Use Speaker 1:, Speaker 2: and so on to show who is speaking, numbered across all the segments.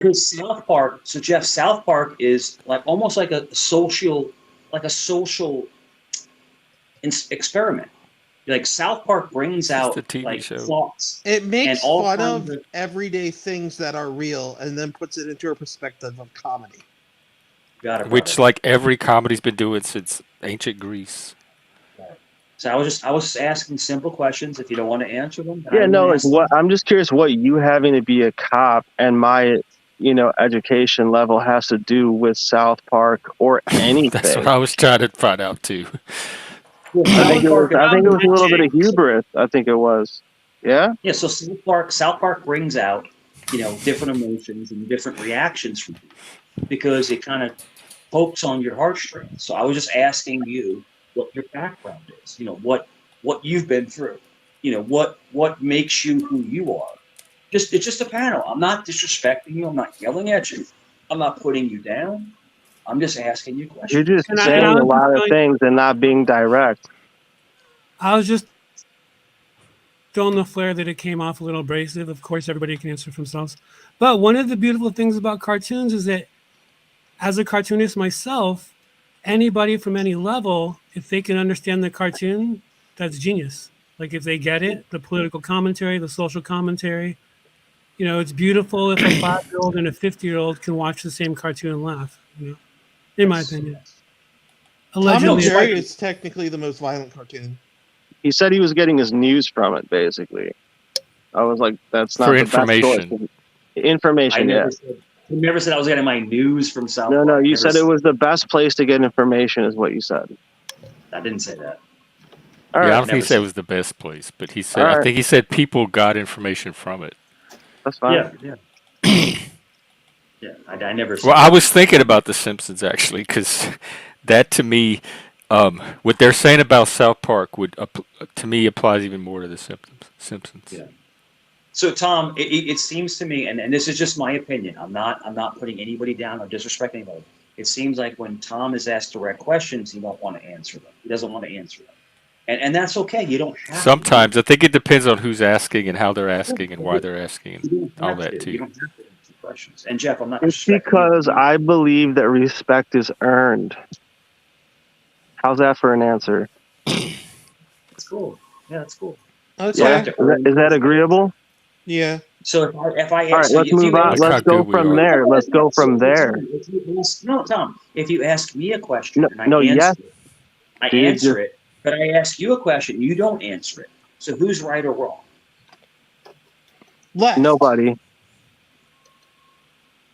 Speaker 1: Because South Park, so Jeff, South Park is like almost like a social experiment. Like South Park brings
Speaker 2: It's just a
Speaker 1: out
Speaker 2: TV
Speaker 1: like
Speaker 2: show.
Speaker 1: thoughts
Speaker 3: It
Speaker 1: and
Speaker 3: makes
Speaker 1: all
Speaker 3: fun
Speaker 1: kinds
Speaker 3: of
Speaker 1: of.
Speaker 3: everyday things that are real and then puts it into a perspective of comedy.
Speaker 1: Got it,
Speaker 2: Which,
Speaker 1: brother.
Speaker 2: like every comedy's been doing since ancient Greece.
Speaker 1: Got it. So I was asking simple questions. If you don't want to answer them, then I
Speaker 4: Yeah,
Speaker 1: won't
Speaker 4: no, like
Speaker 1: ask
Speaker 4: what
Speaker 1: them.
Speaker 4: I'm just curious what you having to be a cop and my, education level has to do with South Park or
Speaker 2: That's what
Speaker 4: anything.
Speaker 2: I was trying to find out too.
Speaker 1: Well,
Speaker 4: I think
Speaker 1: South
Speaker 4: it was
Speaker 1: Park is
Speaker 4: I think it was a little bit
Speaker 3: Jake.
Speaker 4: of hubris. I think it was. Yeah?
Speaker 1: yeah. So South Park brings out different emotions and different reactions from people because it kind of pokes on your heartstrings. So I was just asking you what your background is. What you've been through. What makes you who you are. It's just a panel. I'm not disrespecting you. I'm not yelling at you. I'm not putting you down. I'm just asking you
Speaker 4: You're just
Speaker 1: questions.
Speaker 5: And
Speaker 4: saying
Speaker 5: I
Speaker 4: a
Speaker 5: was just
Speaker 4: lot of
Speaker 5: going,
Speaker 4: things and not being direct.
Speaker 5: I was just throwing the flare that it came off a little abrasive. Of course, everybody can answer for themselves. But one of the beautiful things about cartoons is that, as a cartoonist myself, anybody from any level, if they can understand the cartoon, that's genius. Like if they get it, the political commentary, the social commentary, it's beautiful if a 5-year-old and a 50-year-old can watch the same cartoon and laugh. In my
Speaker 1: Yes,
Speaker 5: opinion,
Speaker 1: yes.
Speaker 3: Tom and
Speaker 1: No,
Speaker 5: allegedly.
Speaker 3: Jerry
Speaker 1: Spike.
Speaker 3: is technically the most violent cartoon.
Speaker 4: He said he was getting his news from it, basically. I was like, that's
Speaker 2: For
Speaker 4: not the best choice.
Speaker 2: information.
Speaker 1: I
Speaker 4: Information, yeah.
Speaker 1: never said I was getting my news from South
Speaker 4: No,
Speaker 1: Park.
Speaker 4: you
Speaker 1: Never.
Speaker 4: said it was the best place to get information, is what you said.
Speaker 1: I didn't say that.
Speaker 4: All
Speaker 2: Yeah, I
Speaker 4: right,
Speaker 2: don't think he
Speaker 1: Never
Speaker 2: said it
Speaker 1: said.
Speaker 2: was the best place, but he
Speaker 4: all
Speaker 2: said I
Speaker 4: right,
Speaker 2: think he said people got information from it.
Speaker 4: that's fine.
Speaker 1: Yeah, yeah, yeah. I never
Speaker 2: Well,
Speaker 1: said
Speaker 2: I
Speaker 1: that.
Speaker 2: was thinking about The Simpsons actually, because that to me, what they're saying about South Park would to me applies even more to The Simpsons. Simpsons.
Speaker 1: Yeah. So Tom, it seems to me, and this is just my opinion. I'm not putting anybody down or disrespecting anybody. It seems like when Tom is asked direct questions, he won't want to answer them. He doesn't want to answer them, and that's okay. You don't have to
Speaker 2: Sometimes I
Speaker 1: answer.
Speaker 2: think it depends on who's asking and how they're asking and why
Speaker 1: You
Speaker 2: they're asking and
Speaker 1: don't
Speaker 2: all
Speaker 1: have
Speaker 2: that
Speaker 1: to. You
Speaker 2: too.
Speaker 1: don't have to answer questions. And Jeff, I'm not
Speaker 4: It's
Speaker 1: disrespecting
Speaker 4: because
Speaker 1: you.
Speaker 4: I believe that respect is earned. How's that for an answer?
Speaker 1: That's cool. Yeah, that's cool. So I
Speaker 4: Yeah,
Speaker 1: have
Speaker 3: Okay.
Speaker 1: to earn
Speaker 4: is
Speaker 1: your
Speaker 4: that
Speaker 1: respect.
Speaker 4: agreeable?
Speaker 3: Yeah.
Speaker 1: So if I
Speaker 4: All right,
Speaker 1: so
Speaker 4: let's
Speaker 1: if
Speaker 4: move
Speaker 1: you
Speaker 4: on.
Speaker 2: Look
Speaker 1: ask
Speaker 2: how
Speaker 4: Let's
Speaker 2: good
Speaker 4: go
Speaker 2: we
Speaker 4: from
Speaker 2: are.
Speaker 4: there. Let's go
Speaker 1: so,
Speaker 4: from there.
Speaker 1: Tom, if you ask, no, Tom, if you ask me a question
Speaker 4: No,
Speaker 1: and I
Speaker 4: no, yes,
Speaker 1: answer it, I
Speaker 4: dude,
Speaker 1: answer
Speaker 4: just
Speaker 1: it, but I ask you a question, you don't answer it. So who's right or wrong?
Speaker 3: Left.
Speaker 4: nobody.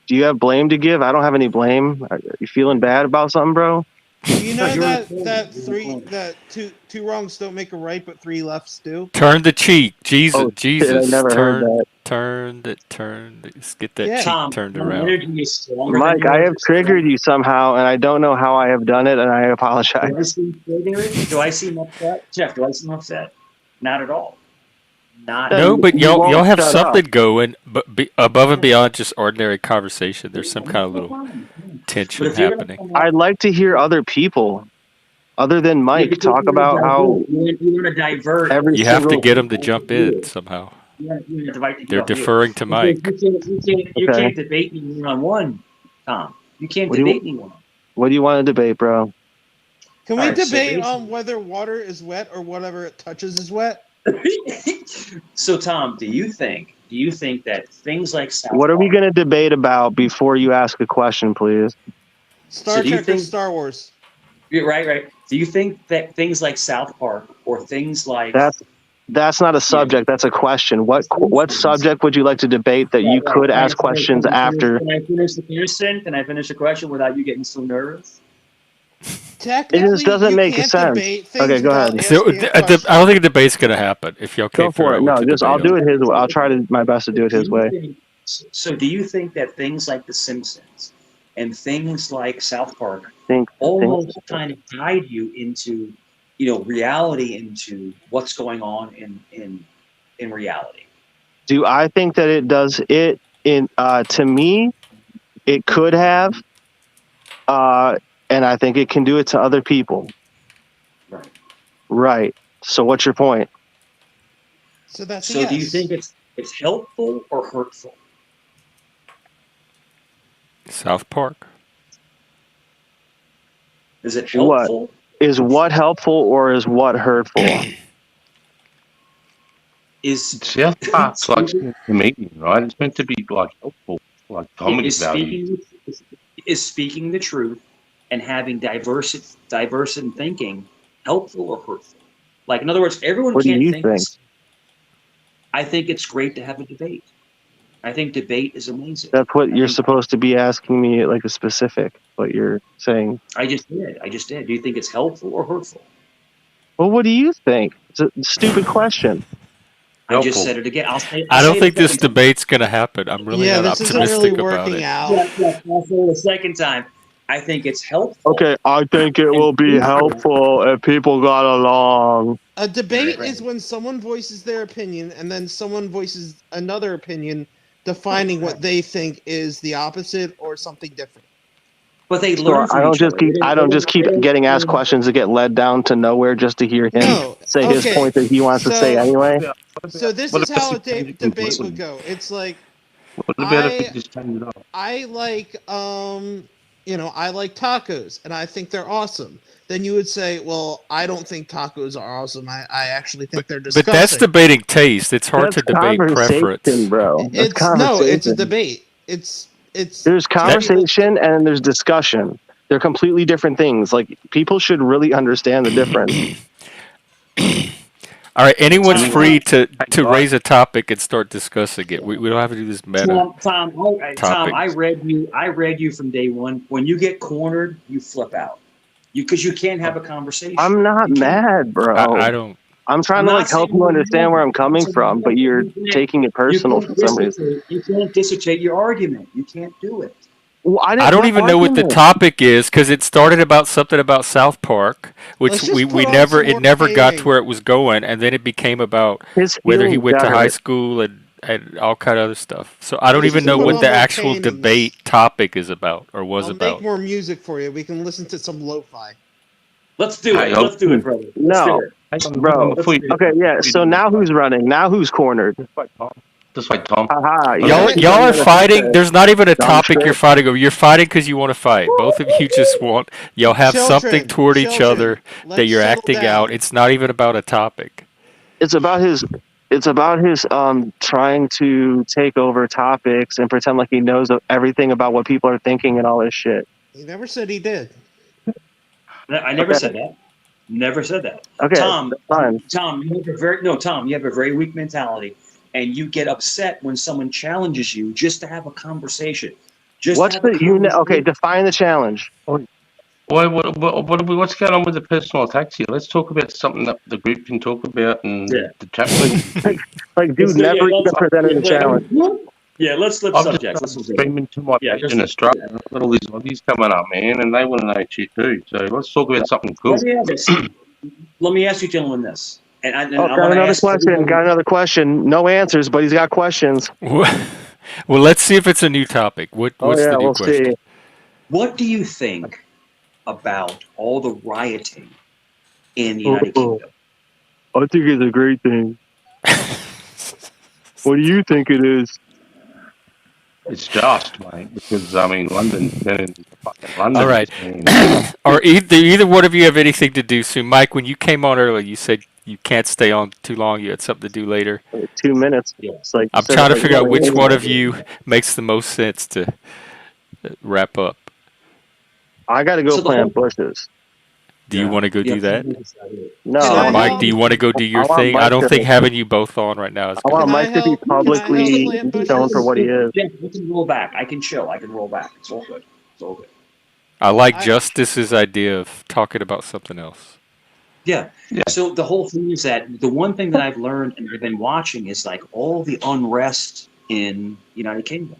Speaker 4: Do you have blame to give? I don't have any blame. Are you feeling bad about something, bro?
Speaker 3: You
Speaker 1: No,
Speaker 3: know
Speaker 1: you're
Speaker 3: that
Speaker 1: recording. You're
Speaker 3: three
Speaker 1: recording.
Speaker 3: that two wrongs don't make a right, but three lefts do.
Speaker 2: Turn the cheek, Jesus,
Speaker 4: Oh shit, I
Speaker 2: Jesus,
Speaker 4: never heard that.
Speaker 2: turn. Let's get that
Speaker 3: Yeah.
Speaker 2: cheek
Speaker 1: Tom,
Speaker 2: turned
Speaker 1: my
Speaker 2: around.
Speaker 1: energy is stronger than
Speaker 4: Mike, I
Speaker 1: yours.
Speaker 4: have triggered you somehow, and I don't know how I have done it, and I apologize.
Speaker 1: Do I seem triggered? Do I seem upset? Jeff, do I seem upset? Not at all. Not at
Speaker 2: No,
Speaker 4: Then
Speaker 1: all.
Speaker 2: but
Speaker 4: you
Speaker 2: y'all
Speaker 4: won't
Speaker 2: have
Speaker 4: shut up.
Speaker 2: something going, but above and
Speaker 1: Yeah.
Speaker 2: beyond just ordinary conversation. There's some kind of
Speaker 1: No
Speaker 2: little
Speaker 1: problem. But
Speaker 2: tension
Speaker 1: if you're gonna
Speaker 2: happening.
Speaker 1: come up,
Speaker 4: I'd like to hear other people, other than
Speaker 1: yeah,
Speaker 4: Mike,
Speaker 1: because
Speaker 4: talk about how
Speaker 1: you want to divert
Speaker 4: every
Speaker 2: You have to
Speaker 4: single.
Speaker 2: get them to
Speaker 1: off
Speaker 2: jump
Speaker 1: of
Speaker 2: in
Speaker 1: you.
Speaker 2: somehow.
Speaker 1: You want to divide to get
Speaker 2: They're
Speaker 1: off of you.
Speaker 2: deferring to
Speaker 1: Because
Speaker 2: Mike.
Speaker 1: you
Speaker 4: Okay,
Speaker 1: can't debate me one on one, Tom. You can't
Speaker 4: what do you
Speaker 1: debate me one on.
Speaker 4: what do you want to debate, bro?
Speaker 3: Can
Speaker 1: All
Speaker 3: we
Speaker 1: right, so
Speaker 3: debate on
Speaker 1: basically,
Speaker 3: whether water is wet or whatever it touches is wet?
Speaker 1: so Tom, do you think that things like South
Speaker 4: What are we
Speaker 1: Park?
Speaker 4: going to debate about before you ask a question, please?
Speaker 1: So
Speaker 3: Star
Speaker 1: do you
Speaker 3: Trek or
Speaker 1: think
Speaker 3: Star Wars?
Speaker 1: you're right, right? Do you think that things like South Park or things like
Speaker 4: That's that's not a
Speaker 1: you know
Speaker 4: subject. That's a question.
Speaker 1: The
Speaker 4: What
Speaker 1: Simpsons?
Speaker 4: subject would you like to debate that
Speaker 1: Right,
Speaker 4: you
Speaker 1: right.
Speaker 4: could ask questions after?
Speaker 1: Can I finish the question? Can I finish the question without you getting so nervous?
Speaker 4: It just
Speaker 3: Technically,
Speaker 4: doesn't
Speaker 3: you
Speaker 4: make
Speaker 3: can't
Speaker 4: sense.
Speaker 3: debate
Speaker 4: Okay,
Speaker 3: things
Speaker 4: go
Speaker 3: without
Speaker 4: ahead.
Speaker 2: So
Speaker 3: asking a
Speaker 2: I don't
Speaker 3: question.
Speaker 2: think a debate's going to happen if y'all
Speaker 4: Go
Speaker 2: can't figure
Speaker 4: for
Speaker 2: out
Speaker 4: it.
Speaker 2: what
Speaker 4: No,
Speaker 2: to
Speaker 4: just I'll
Speaker 2: debate
Speaker 4: do
Speaker 2: on.
Speaker 4: it his way. I'll try
Speaker 1: Okay.
Speaker 4: to my best to do it
Speaker 1: Do
Speaker 4: his
Speaker 1: you
Speaker 4: way.
Speaker 1: think so? Do you think that things like The Simpsons and things like South Park
Speaker 4: Think.
Speaker 1: almost kind of guide you into, reality, into what's going on in reality?
Speaker 4: Do I think that it does it in to me it could have uh and I think it can do it to other people.
Speaker 1: Right.
Speaker 4: Right. So what's your point?
Speaker 3: So that's a
Speaker 1: So do you
Speaker 3: yes.
Speaker 1: think it's helpful or hurtful?
Speaker 2: South Park.
Speaker 1: Is it
Speaker 4: What?
Speaker 1: helpful?
Speaker 4: Is what helpful or is what hurtful?
Speaker 1: Is
Speaker 6: South Park's like a comedian, right? It's meant to be like helpful, like comedy
Speaker 1: is
Speaker 6: value.
Speaker 1: speaking the truth and having diverse in thinking helpful or hurtful? Like, in other words, everyone
Speaker 4: What do
Speaker 1: can't
Speaker 4: you
Speaker 1: think.
Speaker 4: think?
Speaker 1: I think it's great to have a debate. I think debate is amazing.
Speaker 4: That's what
Speaker 1: I
Speaker 4: you're
Speaker 1: think-
Speaker 4: supposed to be asking me, like a specific. What you're saying.
Speaker 1: I just did. Do you think it's helpful or hurtful?
Speaker 4: Well, what do you think? It's a stupid question.
Speaker 1: I just
Speaker 6: Helpful.
Speaker 1: said it again. I'll say.
Speaker 2: I
Speaker 1: I'll
Speaker 2: don't
Speaker 1: say it
Speaker 2: think
Speaker 1: a
Speaker 2: this
Speaker 1: second time.
Speaker 2: debate's gonna happen. I'm really
Speaker 3: yeah,
Speaker 2: not
Speaker 3: this isn't really
Speaker 2: optimistic about
Speaker 3: working
Speaker 2: it.
Speaker 3: out.
Speaker 1: I'll say it a second time. I think it's helpful.
Speaker 4: Okay, I think it will be helpful if people got along.
Speaker 3: A debate
Speaker 1: Right.
Speaker 3: is when someone voices their opinion and then someone voices another opinion defining what they think is the opposite or something different.
Speaker 1: But they
Speaker 4: So
Speaker 1: learn from
Speaker 4: I don't
Speaker 1: each
Speaker 4: just
Speaker 1: other.
Speaker 4: keep I don't just keep getting asked questions to get led down to nowhere just to hear him
Speaker 3: No,
Speaker 4: say his
Speaker 3: okay,
Speaker 4: point that he wants to say
Speaker 3: so-
Speaker 4: anyway.
Speaker 3: So this
Speaker 6: What
Speaker 3: is how a
Speaker 6: about if you change it
Speaker 3: debate
Speaker 6: completely?
Speaker 3: would go. It's like
Speaker 6: What about if
Speaker 3: I-
Speaker 6: we just change it up?
Speaker 3: I like I like tacos and I think they're awesome. Then you would say, well, I don't think tacos are awesome. I actually think they're disgusting.
Speaker 2: But that's debating taste. It's hard
Speaker 4: That's
Speaker 2: to debate
Speaker 4: conversation,
Speaker 2: preference.
Speaker 4: bro. That's
Speaker 3: It's no, it's a
Speaker 4: conversation.
Speaker 3: debate. It's
Speaker 4: There's conversation and there's discussion. They're completely different things. Like people should really understand the difference.
Speaker 2: All right, anyone's
Speaker 1: Tom,
Speaker 2: free to raise a topic and start discussing it. We don't have to do this meta.
Speaker 1: Tom, I
Speaker 2: topics.
Speaker 1: read you from day one. When you get cornered, you flip out. Because you can't have a conversation.
Speaker 4: I'm not mad, bro.
Speaker 2: I don't.
Speaker 4: I'm trying
Speaker 1: I'm
Speaker 4: to
Speaker 1: not
Speaker 4: like help
Speaker 1: saying
Speaker 4: you
Speaker 1: you're
Speaker 4: understand
Speaker 1: wrong.
Speaker 4: where I'm coming
Speaker 1: I'm
Speaker 4: from, but you're taking it personal for some reason.
Speaker 1: You can't dissertate your argument. You can't do it.
Speaker 4: Well,
Speaker 2: I don't even know what the topic is because it started about something about South Park, which
Speaker 3: Let's just
Speaker 2: we
Speaker 3: put on
Speaker 2: never
Speaker 3: some
Speaker 2: it
Speaker 3: more
Speaker 2: never got to
Speaker 3: gaming.
Speaker 2: where it was going, and then it became about
Speaker 4: His
Speaker 2: whether he
Speaker 4: feelings
Speaker 2: went to
Speaker 4: got
Speaker 2: high
Speaker 4: hurt.
Speaker 2: school and all kind of other stuff. So I don't
Speaker 3: Let's
Speaker 2: even
Speaker 3: just
Speaker 2: know
Speaker 3: put
Speaker 2: what
Speaker 3: on
Speaker 2: the
Speaker 3: more
Speaker 2: actual
Speaker 3: gamings.
Speaker 2: debate topic is about or was
Speaker 3: I'll
Speaker 2: about.
Speaker 3: make more music for you. We can listen to some lo-fi.
Speaker 1: Let's do it. Let's do it, brother. Let's
Speaker 4: No.
Speaker 1: do it.
Speaker 4: Bro, okay, yeah. So now who's running? Now who's cornered?
Speaker 6: Just like Tom.
Speaker 4: Haha.
Speaker 2: Y'all are fighting. There's not even a
Speaker 4: Dumb
Speaker 2: topic
Speaker 4: shit.
Speaker 2: you're fighting over. You're fighting because you want to fight. Both of you just want. Y'all have something
Speaker 3: Children,
Speaker 2: toward each
Speaker 3: children,
Speaker 2: other that
Speaker 3: let's
Speaker 2: you're
Speaker 3: settle
Speaker 2: acting
Speaker 3: down.
Speaker 2: out. It's not even about a topic.
Speaker 4: It's about his trying to take over topics and pretend like he knows everything about what people are thinking and all this shit.
Speaker 3: He never said he did.
Speaker 1: I never
Speaker 4: Okay.
Speaker 1: said that. Never said that.
Speaker 4: Okay,
Speaker 1: Tom,
Speaker 4: that's fine.
Speaker 1: Tom, you have a very weak mentality, and you get upset when someone challenges you just to have a conversation.
Speaker 4: What's okay, define the challenge.
Speaker 6: What's going on with the personal attacks here? Let's talk about something that the group can talk about and
Speaker 1: Yeah.
Speaker 6: the chat room.
Speaker 4: Like, dude never even presented a challenge.
Speaker 1: Yeah, let's flip
Speaker 6: I've
Speaker 1: subjects.
Speaker 6: just
Speaker 1: Let's
Speaker 6: started streaming to my
Speaker 1: Yeah,
Speaker 6: page
Speaker 1: just-
Speaker 6: in Australia. And I've got all these Aussies coming up, man, and they want to know shit too. So let's talk about something cool.
Speaker 1: Let me ask you, gentlemen, this. And I
Speaker 4: Oh, got another question. Got another question. No answers, but he's got questions.
Speaker 2: Well, let's see if it's a new topic. What's the new
Speaker 4: we'll
Speaker 2: question?
Speaker 4: see.
Speaker 1: What do you think about all the rioting in the United Kingdom?
Speaker 4: I think it's a great thing. What do you think it is?
Speaker 6: It's just, mate, because I mean, London. London.
Speaker 2: All right.
Speaker 6: Man.
Speaker 2: Or either one of you have anything to do soon? Mike, when you came on earlier, you said you can't stay on too long. You had something to do later.
Speaker 4: 2 minutes.
Speaker 1: Yeah.
Speaker 4: It's like
Speaker 2: I'm trying to figure out which one of you makes the most sense to wrap up.
Speaker 4: I got to go
Speaker 1: So the
Speaker 4: plant
Speaker 1: whole-
Speaker 4: bushes.
Speaker 2: Do you want to go do that?
Speaker 4: No,
Speaker 1: So
Speaker 2: Or
Speaker 3: I
Speaker 2: Mike,
Speaker 3: help?
Speaker 2: do you want to go do your
Speaker 4: I want
Speaker 2: thing? I
Speaker 4: Mike
Speaker 2: don't
Speaker 4: to-
Speaker 2: think having you both on right now is
Speaker 4: I
Speaker 2: good.
Speaker 4: want
Speaker 3: Can I
Speaker 4: Mike to be
Speaker 3: help? Can I help
Speaker 4: publicly
Speaker 3: plant bushes?
Speaker 4: shown for what he is.
Speaker 1: Yeah, I can roll back. I can chill. I can roll back. It's all good. It's all good.
Speaker 2: I like
Speaker 3: I-
Speaker 2: Justice's idea of talking about something else.
Speaker 1: Yeah.
Speaker 6: Yeah.
Speaker 1: So the whole thing is that the one thing that I've learned and I've been watching is like all the unrest in United Kingdom.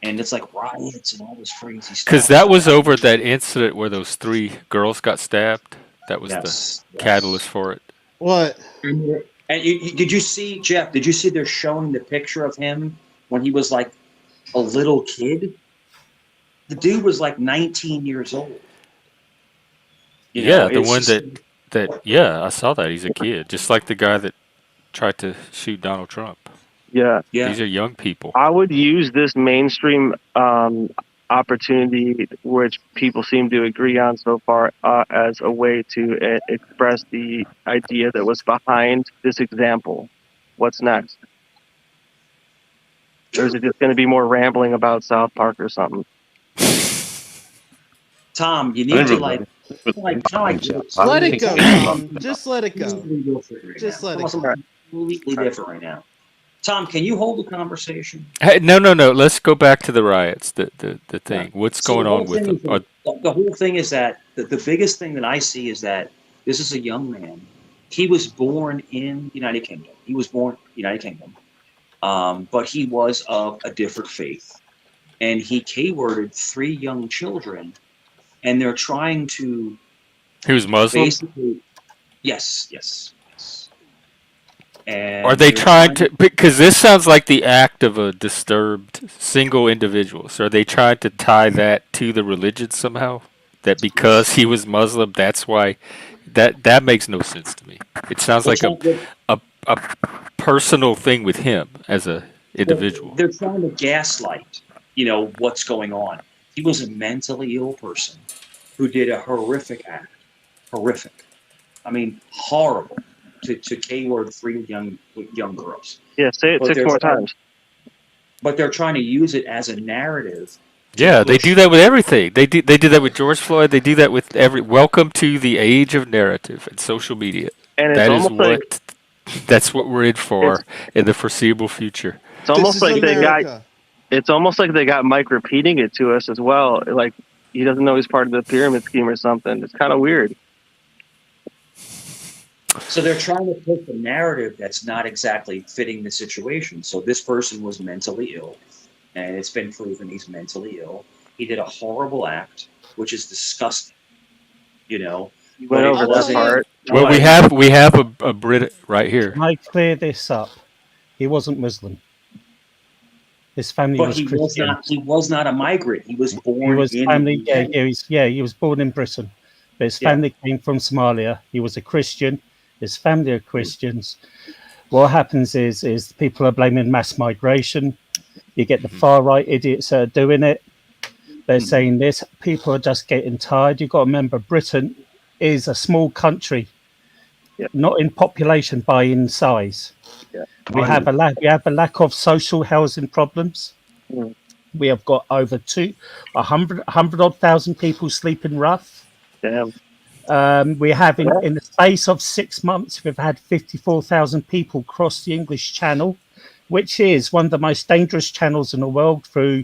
Speaker 1: And it's like riots and all this crazy stuff.
Speaker 2: Because that was over that incident where those 3 girls got stabbed. That was
Speaker 1: Yes,
Speaker 2: the catalyst for it.
Speaker 3: What?
Speaker 1: And did you see, Jeff, did you see they're showing the picture of him when he was like a little kid? The dude was like 19 years old. You know,
Speaker 2: Yeah, the
Speaker 1: it's
Speaker 2: one
Speaker 1: just-
Speaker 2: yeah, I saw that. He's a kid, just like the guy that tried to shoot Donald Trump.
Speaker 4: Yeah.
Speaker 1: Yeah.
Speaker 2: These are young people.
Speaker 4: I would use this mainstream opportunity, which people seem to agree on so far, as a way to express the idea that was behind this example. What's next? Or is it just going to be more rambling about South Park or something?
Speaker 1: Tom, you need to like
Speaker 3: Let it go, Tom. Just let it go. Just let it go.
Speaker 1: Something completely different right now. Tom, can you hold the conversation?
Speaker 2: Hey, no. Let's go back to the riots. The thing. What's
Speaker 1: So
Speaker 2: going
Speaker 1: the whole
Speaker 2: on with
Speaker 1: thing
Speaker 2: them?
Speaker 1: is the whole thing is that the biggest thing that I see is that this is a young man. He was born in the United Kingdom. He was born United Kingdom, but he was of a different faith, and he K-worded 3 young children, and they're trying to
Speaker 2: He was Muslim.
Speaker 1: basically, yes. And
Speaker 2: Are they
Speaker 1: they're
Speaker 2: trying to? Because this sounds like the act of a disturbed single individual. So are they trying to tie that to the religion somehow? That because he was Muslim, that's why. That makes no sense to me. It sounds like a personal thing with him as a individual.
Speaker 1: They're trying to gaslight, what's going on. He was a mentally ill person who did a horrific act. Horrific. I mean, horrible to K-word 3 young girls.
Speaker 4: Yeah, say it
Speaker 1: But
Speaker 4: 6 more times.
Speaker 1: But they're trying to use it as a narrative.
Speaker 2: Yeah, they do that with everything. They do that with George Floyd. They do that with every. Welcome to the age of narrative and social media.
Speaker 4: And it's
Speaker 2: That is
Speaker 4: almost like
Speaker 2: that's what we're in for in the foreseeable future.
Speaker 4: it's almost
Speaker 3: This is
Speaker 4: like they got.
Speaker 3: America.
Speaker 4: It's almost like they got Mike repeating it to us as well. Like he doesn't know he's part of the pyramid scheme or something. It's kind of weird.
Speaker 1: So they're trying to put the narrative that's not exactly fitting the situation. So this person was mentally ill, and it's been proven he's mentally ill. He did a horrible act, which is disgusting.
Speaker 4: You went
Speaker 1: But it
Speaker 4: over that
Speaker 1: wasn't-
Speaker 4: part.
Speaker 2: Well, we have a Brit right here.
Speaker 7: Can I clear this up? He wasn't Muslim. His family
Speaker 1: But
Speaker 7: was
Speaker 1: he
Speaker 7: Christian.
Speaker 1: was not a migrant. He was
Speaker 7: He
Speaker 1: born
Speaker 7: was
Speaker 1: in
Speaker 7: family.
Speaker 1: the
Speaker 7: He was born in Britain, but his
Speaker 1: Yeah.
Speaker 7: family came from Somalia. He was a Christian. His family are Christians. What happens is people are blaming mass migration. You get the far right idiots that are doing it. They're saying this. People are just getting tired. You've got to remember, Britain is a small country,
Speaker 4: Yeah.
Speaker 7: not in population, by in size.
Speaker 4: Yeah.
Speaker 7: We have a lack of social housing problems.
Speaker 4: Mm.
Speaker 7: We have got over 100 odd thousand people sleeping rough.
Speaker 4: Damn.
Speaker 7: We have in the space of 6 months, we've had 54,000 people cross the English Channel, which is one of the most dangerous channels in the world through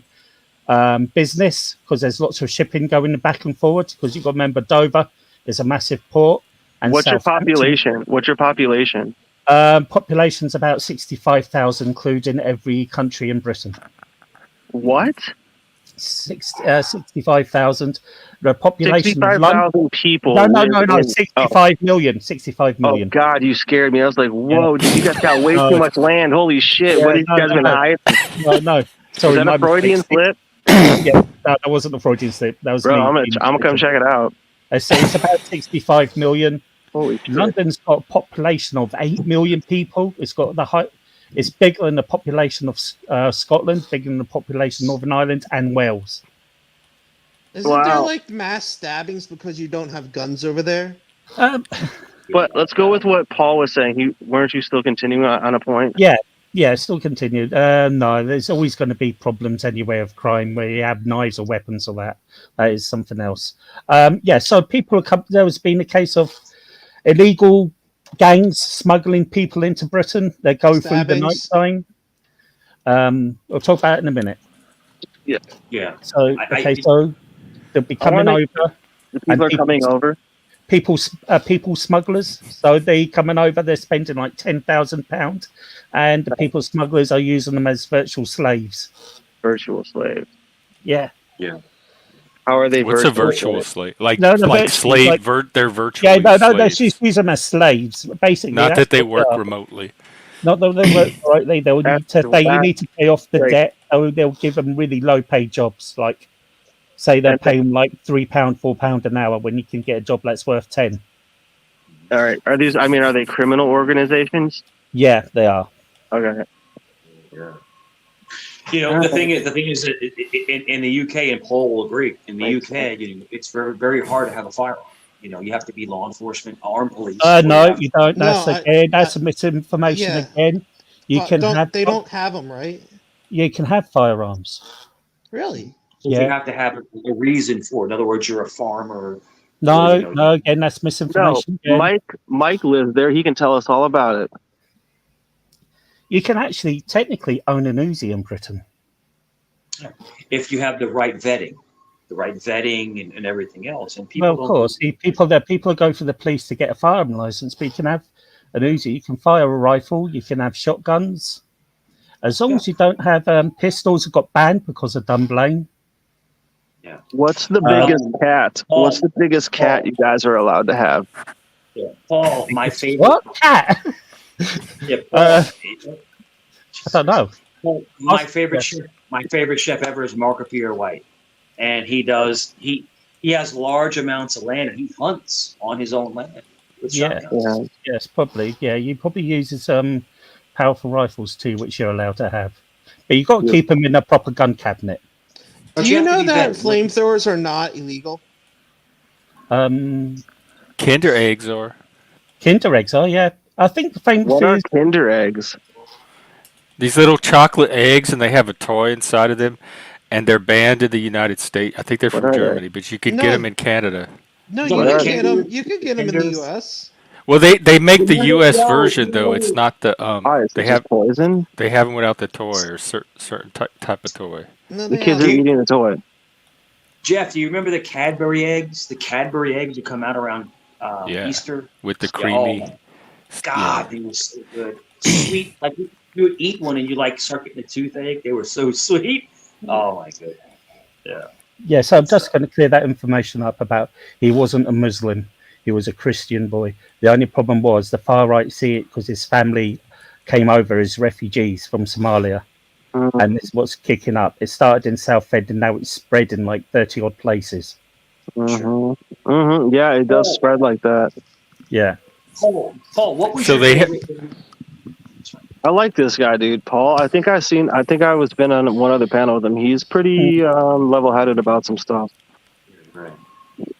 Speaker 7: business, because there's lots of shipping going back and forward. Because you've got to remember, Dover is a massive port. And
Speaker 4: What's your
Speaker 7: Southampton-
Speaker 4: population? What's your population?
Speaker 7: Population's about 65,000, including every country in Britain.
Speaker 4: What?
Speaker 7: 65,000. The population of London.
Speaker 4: 65,000 people.
Speaker 7: No,
Speaker 4: live in-
Speaker 7: 65 million. 65
Speaker 4: Oh
Speaker 7: million.
Speaker 4: God, you scared me. I was like, "Whoa, dude, you guys got way
Speaker 7: No.
Speaker 4: too much land. Holy shit!
Speaker 7: Yeah,
Speaker 4: what have you guys been hiding?
Speaker 7: No. Sorry,
Speaker 4: Was that
Speaker 7: my
Speaker 4: a Freudian
Speaker 7: mistake.
Speaker 4: slip,
Speaker 7: Yeah, that wasn't a Freudian slip. That was
Speaker 4: bro?
Speaker 7: me
Speaker 4: I'm
Speaker 7: being
Speaker 4: gonna come check it out.
Speaker 7: I say it's about 65 million.
Speaker 4: Holy shit!
Speaker 7: London's got a population of 8 million people. It's got the height. It's bigger than the population of Scotland, bigger than the population of Northern Ireland and Wales.
Speaker 3: Isn't there
Speaker 4: Wow.
Speaker 3: like mass stabbings because you don't have guns over there?
Speaker 4: But let's go with what Paul was saying. Weren't you still continuing on a point?
Speaker 7: Yeah, still continued. No, there's always going to be problems anyway of crime where you have knives or weapons or that. That is something else. So people there has been a case of illegal gangs smuggling people into Britain. They go through the night
Speaker 3: Stabbings.
Speaker 7: time. We'll talk about it in a minute.
Speaker 1: Yeah.
Speaker 7: So, so they'll be coming
Speaker 4: wanna-
Speaker 7: over.
Speaker 4: The people are coming over.
Speaker 7: People smugglers. So they coming over. They're spending like £10,000, and the people smugglers are using them as virtual slaves.
Speaker 4: Virtual slaves.
Speaker 7: Yeah.
Speaker 4: How are they?
Speaker 2: What's a
Speaker 4: virtual
Speaker 2: virtual slave? Like
Speaker 7: No, no,
Speaker 2: like
Speaker 7: virtual,
Speaker 2: slave?
Speaker 7: like-
Speaker 2: They're virtual.
Speaker 7: Yeah, no, she's use them as slaves. Basically,
Speaker 2: Not
Speaker 7: that's
Speaker 2: that they
Speaker 7: what
Speaker 2: work
Speaker 7: are.
Speaker 2: remotely.
Speaker 7: Not that they work correctly. They'll need to. You need to pay off the
Speaker 4: Right.
Speaker 7: debt. So they'll give them really low-paid jobs, like say they're paying like £3, £4 an hour when you can get a job that's worth 10.
Speaker 4: All right. Are they criminal organizations?
Speaker 7: Yeah, they are.
Speaker 4: Okay.
Speaker 1: You know, the thing is that in the UK, and Paul will agree, in the UK, it's very, very hard to have a firearm. You know, you have to be law enforcement, armed police. or you
Speaker 7: No,
Speaker 1: have-
Speaker 7: you don't.
Speaker 3: No,
Speaker 7: That's a misinformation
Speaker 3: yeah.
Speaker 7: again. You
Speaker 3: But
Speaker 7: can have
Speaker 3: they don't have them, right?
Speaker 7: you can have firearms.
Speaker 3: Really?
Speaker 1: You
Speaker 7: Yeah.
Speaker 1: have to have a reason for it. In other words, you're a farmer.
Speaker 7: No,
Speaker 1: you know,
Speaker 7: no. Again, that's
Speaker 4: No,
Speaker 7: misinformation. Again.
Speaker 4: Mike lives there. He can tell us all about it.
Speaker 7: You can actually technically own an Uzi in Britain.
Speaker 1: If you have the right vetting and everything else. And people
Speaker 7: Well, of
Speaker 1: don't-
Speaker 7: course, people go for the police to get a firearm license, but you can have an Uzi. You can fire a rifle. You can have shotguns. As long as you don't have pistols, that got banned because of Dunblane.
Speaker 4: What's the biggest cat?
Speaker 1: Paul.
Speaker 4: What's the biggest cat you guys are allowed to have?
Speaker 1: Yeah. Paul, my favorite.
Speaker 7: What cat?
Speaker 1: Yeah, Paul,
Speaker 7: I don't know.
Speaker 1: Paul, my favorite chef ever is Marco Pierre White, and he has large amounts of land, and he hunts on his own land. With
Speaker 7: Yeah.
Speaker 1: shotguns.
Speaker 7: Yes, probably. Yeah, you probably use powerful rifles too, which you're allowed to have. But you've got to keep them in a proper gun cabinet.
Speaker 1: But
Speaker 3: Do you
Speaker 1: have to
Speaker 3: know
Speaker 1: be
Speaker 3: that
Speaker 1: vetted.
Speaker 3: flamethrowers are not illegal?
Speaker 2: Kinder eggs are.
Speaker 7: Kinder eggs, oh yeah. I think the famous
Speaker 4: What
Speaker 7: thing
Speaker 4: are
Speaker 7: is
Speaker 4: Kinder eggs?
Speaker 2: These little chocolate eggs, and they have a toy inside of them, and they're banned in the United States. I think they're
Speaker 4: What
Speaker 2: from
Speaker 4: are they?
Speaker 2: Germany, but you could
Speaker 3: No.
Speaker 2: get them in Canada.
Speaker 3: No,
Speaker 1: So
Speaker 3: you
Speaker 1: they're
Speaker 3: can get
Speaker 1: Kinder-
Speaker 3: them. You can get them in the
Speaker 1: Kinders?
Speaker 3: U.S.
Speaker 2: Well, they make the U.S. version though. It's not the
Speaker 4: Why? Is
Speaker 2: They
Speaker 4: it
Speaker 2: have
Speaker 4: just poison?
Speaker 2: they have them without the toy or certain type of toy.
Speaker 3: No,
Speaker 4: The
Speaker 3: they
Speaker 4: kids
Speaker 3: have.
Speaker 4: are eating the toy.
Speaker 1: Jeff, do you remember the Cadbury eggs? The Cadbury eggs that come out around
Speaker 2: Yeah.
Speaker 1: Easter.
Speaker 2: With the
Speaker 1: Yeah,
Speaker 2: creamy.
Speaker 1: oh my God, they were so good. Sweet. Like you would eat one and you like start getting a toothache. They were so sweet. Oh my goodness.
Speaker 7: yeah, so I'm just going to clear that information up about he wasn't a Muslim, he was a Christian boy. The only problem was the far right see it because his family came over as refugees from Somalia, and this is what's kicking up. It started in Southend and now it's spread in like 30 odd places.
Speaker 4: Yeah, it does spread like that.
Speaker 7: Yeah.
Speaker 1: Paul, what was
Speaker 2: So
Speaker 1: your
Speaker 2: they ha-
Speaker 1: favorite?
Speaker 4: I like this guy, dude. Paul. I think I was been on one other panel with him. He's pretty level-headed about some stuff.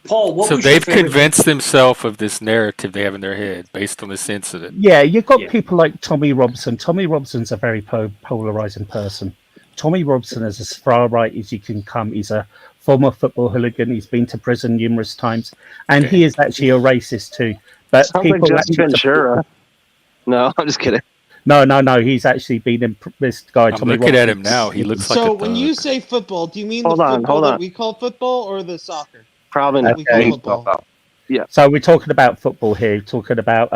Speaker 1: Paul, what
Speaker 2: So
Speaker 1: was your
Speaker 2: they've
Speaker 1: favorite?
Speaker 2: convinced themselves of this narrative they have in their head based on this incident.
Speaker 7: Yeah, you've got
Speaker 1: Yeah.
Speaker 7: people like Tommy Robson. Tommy Robson's a very polarizing person. Tommy Robson is as far right as you can come. He's a former football hooligan. He's been to prison numerous times, and he is actually a racist too. But
Speaker 4: Sounds like
Speaker 7: people
Speaker 4: Jesse
Speaker 7: actually
Speaker 4: Ventura. No, I'm just kidding.
Speaker 7: No. He's actually been in this guy.
Speaker 2: I'm
Speaker 7: Tommy
Speaker 2: looking at
Speaker 7: Robson.
Speaker 2: him now. He looks like
Speaker 3: So
Speaker 2: a
Speaker 3: when
Speaker 2: thug.
Speaker 3: you say football, do you mean
Speaker 4: Hold
Speaker 3: the
Speaker 4: on,
Speaker 3: football
Speaker 4: hold
Speaker 3: that
Speaker 4: on.
Speaker 3: we call football or the soccer?
Speaker 4: Probably
Speaker 3: that
Speaker 4: not.
Speaker 3: we call
Speaker 7: Okay.
Speaker 3: football?
Speaker 7: So we're talking about football here. Talking about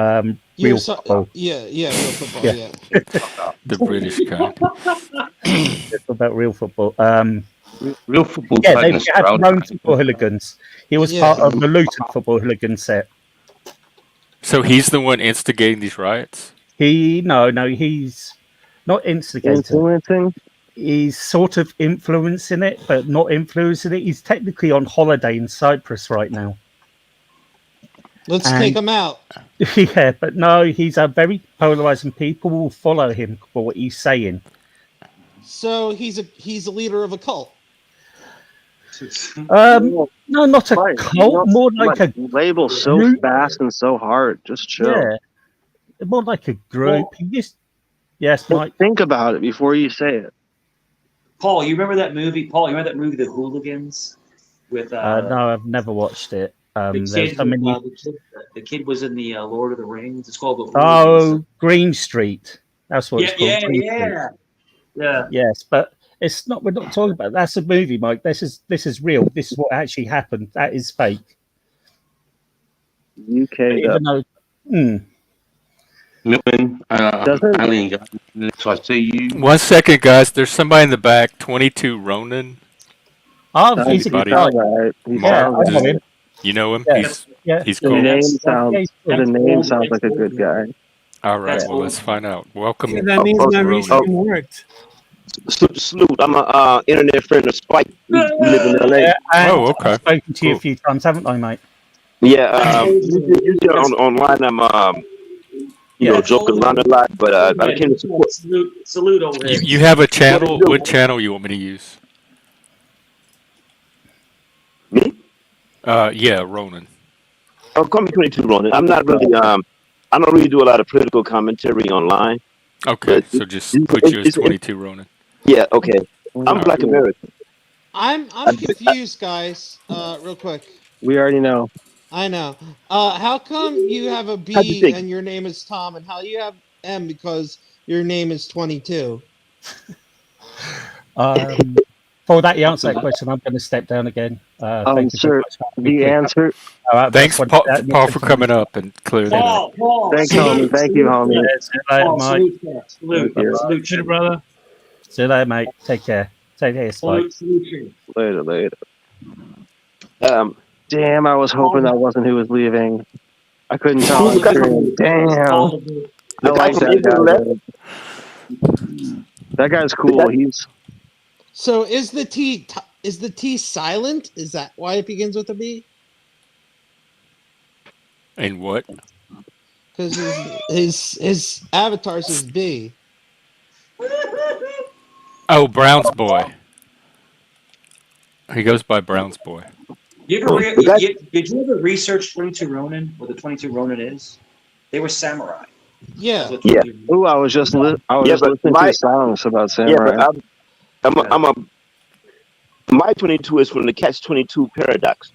Speaker 7: real football.
Speaker 3: Yeah, real football.
Speaker 7: Yeah.
Speaker 3: Yeah.
Speaker 2: The British kind.
Speaker 7: Talking about real football.
Speaker 6: Real football
Speaker 7: Yeah,
Speaker 6: taking
Speaker 7: they
Speaker 6: us
Speaker 7: had
Speaker 6: proud.
Speaker 7: known football hooligans. He was
Speaker 3: Yeah.
Speaker 7: part of the Luton football hooligan set.
Speaker 2: So he's the one instigating these riots.
Speaker 7: He's not instigating.
Speaker 4: Influencing.
Speaker 7: He's sort of influencing it, but not influencing it. He's technically on holiday in Cyprus right now.
Speaker 3: Let's
Speaker 7: And-
Speaker 3: take them out.
Speaker 7: Yeah, but no, he's a very polarizing. People will follow him for what he's saying.
Speaker 3: So he's a leader of a cult.
Speaker 7: No, not a
Speaker 4: Right.
Speaker 7: cult, more like a
Speaker 4: label so
Speaker 7: group.
Speaker 4: fast and so hard. Just chill.
Speaker 7: yeah, more like a group. He just yes, Mike.
Speaker 4: Think about it before you say it.
Speaker 1: Paul, you remember that movie? Paul, you remember that movie, The Hooligans? With
Speaker 7: No, I've never watched it.
Speaker 1: the
Speaker 7: There's
Speaker 1: kid.
Speaker 7: so many.
Speaker 1: The kid was in the Lord of the Rings. It's called The
Speaker 7: Oh,
Speaker 1: Hooligans.
Speaker 7: Green Street. That's what it's called. Green Street.
Speaker 1: Yeah.
Speaker 7: Yes, but it's not. We're not talking about. That's a movie, Mike. This is real. This is what actually happened. That is fake.
Speaker 4: UK.
Speaker 7: Even though,
Speaker 6: Milton,
Speaker 4: Doesn't-
Speaker 6: alien guy. So I see you.
Speaker 2: 1 second, guys. There's somebody in the back. 22 Ronan.
Speaker 7: he's a good
Speaker 2: Everybody.
Speaker 7: guy.
Speaker 4: Right.
Speaker 7: Yeah, I know him.
Speaker 2: You know him?
Speaker 7: Yeah.
Speaker 2: He's
Speaker 7: Yeah,
Speaker 2: he's
Speaker 4: The
Speaker 2: cool.
Speaker 4: name
Speaker 1: That's-
Speaker 4: sounds.
Speaker 7: yeah,
Speaker 4: The name
Speaker 1: cool.
Speaker 4: sounds like a good guy.
Speaker 2: All right.
Speaker 1: That's
Speaker 2: Well,
Speaker 1: cool.
Speaker 2: let's find out. Welcome.
Speaker 5: That means my research worked.
Speaker 8: Salute. I'm a internet friend of Spike. We live in LA.
Speaker 7: Yeah, and
Speaker 2: Oh, okay.
Speaker 7: I've spoken to you
Speaker 2: Cool.
Speaker 7: a few times, haven't I, mate?
Speaker 8: Yeah, usually online I'm you know,
Speaker 7: Yeah.
Speaker 8: joking around a lot, but I came to support.
Speaker 1: Salute over here.
Speaker 2: You have a channel. What channel you want me to use?
Speaker 8: Me?
Speaker 2: Yeah, Ronan.
Speaker 8: Oh, call me 22 Ronan. I'm not really I don't really do a lot of political commentary online.
Speaker 2: Okay,
Speaker 8: But
Speaker 2: so just put you as 22 Ronan.
Speaker 8: yeah, okay. I'm Black
Speaker 4: Cool.
Speaker 8: American.
Speaker 3: I'm confused, guys. Real quick.
Speaker 4: We already know.
Speaker 3: I know. How come you have a
Speaker 8: How'd you
Speaker 3: B
Speaker 8: think?
Speaker 3: and your name is Tom, and how you have M because your name is 22?
Speaker 7: For that, you answer that question. I'm going to step down again. Thank you very
Speaker 4: Sir,
Speaker 7: much for having me
Speaker 4: the
Speaker 7: clear.
Speaker 4: answer.
Speaker 7: All right,
Speaker 2: Thanks,
Speaker 7: that's
Speaker 2: Paul,
Speaker 7: what-
Speaker 2: Paul, for coming up and clearing that up.
Speaker 1: Paul,
Speaker 4: Thanks,
Speaker 1: salute,
Speaker 4: homie. Thank you, homie.
Speaker 7: Yeah, see you later,
Speaker 1: Paul,
Speaker 7: mate.
Speaker 1: salute, salute,
Speaker 4: Thank you.
Speaker 1: salute,
Speaker 5: Later, brother.
Speaker 7: See you later, mate. Take care. Take care, Spike.
Speaker 1: salute.
Speaker 4: Later.
Speaker 8: Um,
Speaker 4: Damn, I was hoping that wasn't who was leaving. I couldn't tell on screen. Damn. I
Speaker 8: the guy
Speaker 4: like
Speaker 8: from
Speaker 4: that
Speaker 8: England left.
Speaker 4: guy. That guy's cool. He's
Speaker 3: So is the T silent? Is that why it begins with a B?
Speaker 2: And what?
Speaker 3: Because his avatar says B.
Speaker 2: Oh, Brown's boy. He goes by Brown's boy.
Speaker 1: You ever did you ever research 22 Ronin? What the 22 Ronin is? They were samurai.
Speaker 3: Yeah.
Speaker 1: That's what
Speaker 8: Yeah.
Speaker 1: 22
Speaker 4: Ooh, I was just
Speaker 8: Yeah,
Speaker 4: listening
Speaker 8: but
Speaker 4: to songs about
Speaker 8: Yeah,
Speaker 4: samurai.
Speaker 8: but my 22 is from the Catch-22 paradox.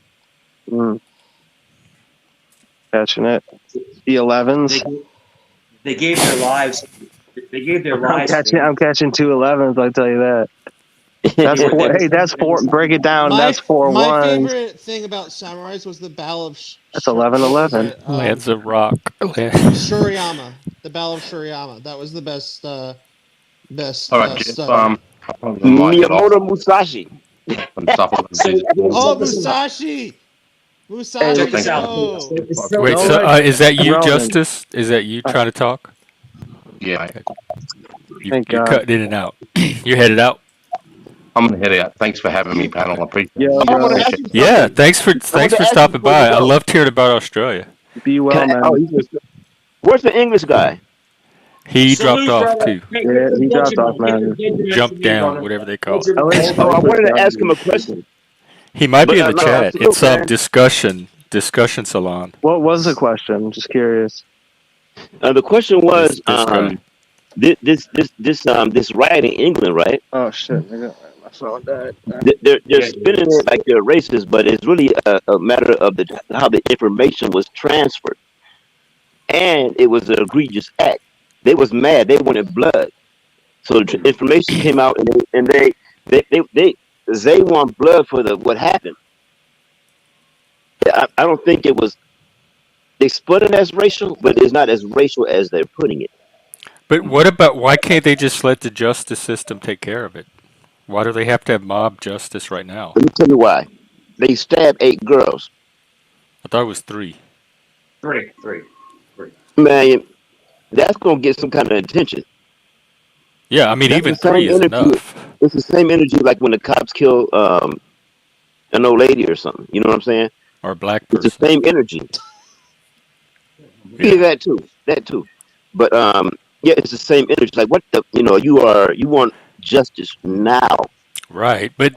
Speaker 4: Catching it. The 11s.
Speaker 1: They gave their lives. They gave their lives.
Speaker 4: I'm catching 2 11s. I tell you that. That's four. Hey, that's four. Break it down. That's 4
Speaker 3: My
Speaker 4: ones.
Speaker 3: favorite thing about samurais was the Battle of
Speaker 4: That's 11-11.
Speaker 2: Lands of Rock.
Speaker 3: Shuriyama. The Battle of Shuriyama. That was the best. Best.
Speaker 6: All right, Jeff.
Speaker 3: study.
Speaker 8: Miyamoto Musashi.
Speaker 3: Oh, Musashi! Musashi!
Speaker 1: Check this out.
Speaker 3: Oh.
Speaker 2: Wait, so is that you,
Speaker 4: Ronan.
Speaker 2: Justice? Is that you trying to talk?
Speaker 6: Yeah,
Speaker 2: You're
Speaker 4: Thank God.
Speaker 2: cutting in and out. You're headed out.
Speaker 6: I'm gonna head out. Thanks for having me, panel. I appreciate
Speaker 4: Yeah,
Speaker 6: it.
Speaker 4: bro.
Speaker 2: Yeah, thanks for
Speaker 8: ask you
Speaker 2: stopping
Speaker 8: before
Speaker 2: by.
Speaker 8: you
Speaker 2: I
Speaker 8: go.
Speaker 2: loved hearing about Australia.
Speaker 4: Be well, man.
Speaker 8: Where's the English guy?
Speaker 2: He dropped off too.
Speaker 4: Yeah, he dropped off, man.
Speaker 2: Jumped down, whatever they call it.
Speaker 4: I like
Speaker 8: Oh, I
Speaker 4: Spike
Speaker 8: wanted to
Speaker 4: with
Speaker 8: ask
Speaker 4: that.
Speaker 8: him a question.
Speaker 2: He might be in the
Speaker 8: No,
Speaker 2: chat.
Speaker 8: absolutely,
Speaker 2: It's some
Speaker 8: man.
Speaker 2: discussion salon.
Speaker 4: What was the question? I'm just curious.
Speaker 8: The question was,
Speaker 2: This guy.
Speaker 8: this riot in England, right?
Speaker 4: Oh shit! I got my phone died.
Speaker 8: They're spinning it like they're racist, but it's really a matter of how the information was transferred, and it was an egregious act. They was mad. They wanted blood, so the information came out, and they want blood for what happened. I don't think it was. They split it as racial, but it's not as racial as they're putting it.
Speaker 2: But what about why can't they just let the justice system take care of it? Why do they have to have mob justice right now?
Speaker 8: Let me tell you why. They stabbed 8 girls.
Speaker 2: I thought it was 3.
Speaker 1: Three.
Speaker 8: Man, that's gonna get some kind of attention.
Speaker 2: Yeah, I mean
Speaker 8: That's
Speaker 2: even
Speaker 8: the same
Speaker 2: 3 is
Speaker 8: energy.
Speaker 2: enough.
Speaker 8: It's the same energy like when the cops kill an old lady or something. You know what I'm saying?
Speaker 2: Or a black
Speaker 8: It's the
Speaker 2: person.
Speaker 8: same energy.
Speaker 2: Yeah.
Speaker 8: Yeah, that too. But yeah, it's the same energy. Like what the you want justice now.
Speaker 2: Right, but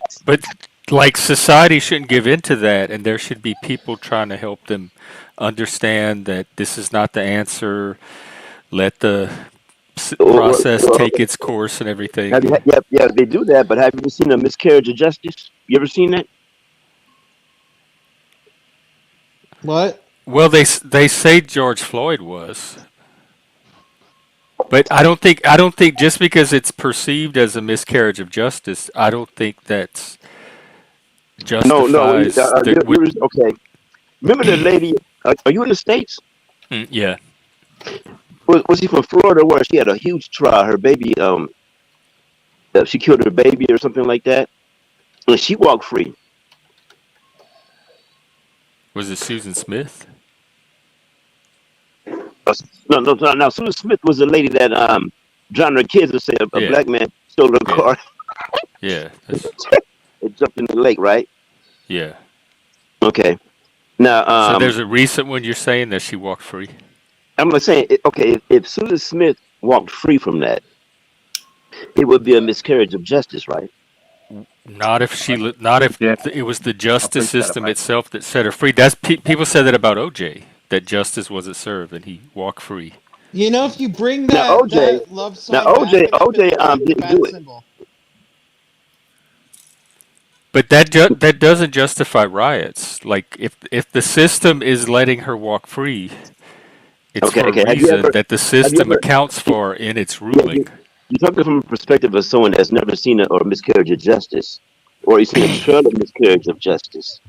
Speaker 2: like society shouldn't give in to that, and there should be people trying to help them understand that this is not the answer. Let the process take its course and everything.
Speaker 8: Yeah, they do that. But have you ever seen a miscarriage of justice? You ever seen that?
Speaker 3: What?
Speaker 2: Well, they say George Floyd was, but I don't think just because it's perceived as a miscarriage of justice, I don't think that's justifies.
Speaker 8: Okay. Remember the lady? Are you in the States?
Speaker 2: Yeah.
Speaker 8: Was he from Florida where she had a huge trial? Her baby, she killed her baby or something like that, and she walked free.
Speaker 2: Was it Susan Smith?
Speaker 8: No. Susan Smith was the lady that drowned her kids and said a black man stole her car.
Speaker 2: Yeah.
Speaker 8: It jumped in the lake, right?
Speaker 2: Yeah.
Speaker 8: Okay. Now,
Speaker 2: so there's a recent one you're saying that she walked free.
Speaker 8: I'm not saying, okay, if Susan Smith walked free from that, it would be a miscarriage of justice, right?
Speaker 2: Not if not if
Speaker 6: Yeah,
Speaker 2: it was the
Speaker 6: I
Speaker 2: justice
Speaker 6: think that
Speaker 2: system
Speaker 6: might.
Speaker 2: itself that set her free. That's people said that about OJ, that justice wasn't served and he walked free.
Speaker 3: You know, if you bring
Speaker 8: Now
Speaker 3: that
Speaker 8: OJ,
Speaker 3: that love
Speaker 8: now
Speaker 3: song back,
Speaker 8: OJ,
Speaker 3: it could be a
Speaker 8: didn't
Speaker 3: bad
Speaker 8: do it.
Speaker 3: symbol.
Speaker 2: But that doesn't justify riots. Like if the system is letting her walk free, it's
Speaker 8: Okay,
Speaker 2: for
Speaker 8: okay.
Speaker 2: a reason that the system accounts for in its ruling.
Speaker 8: You're talking from a perspective of someone that's never seen a miscarriage of justice, or you've seen a trail of miscarriage of justice.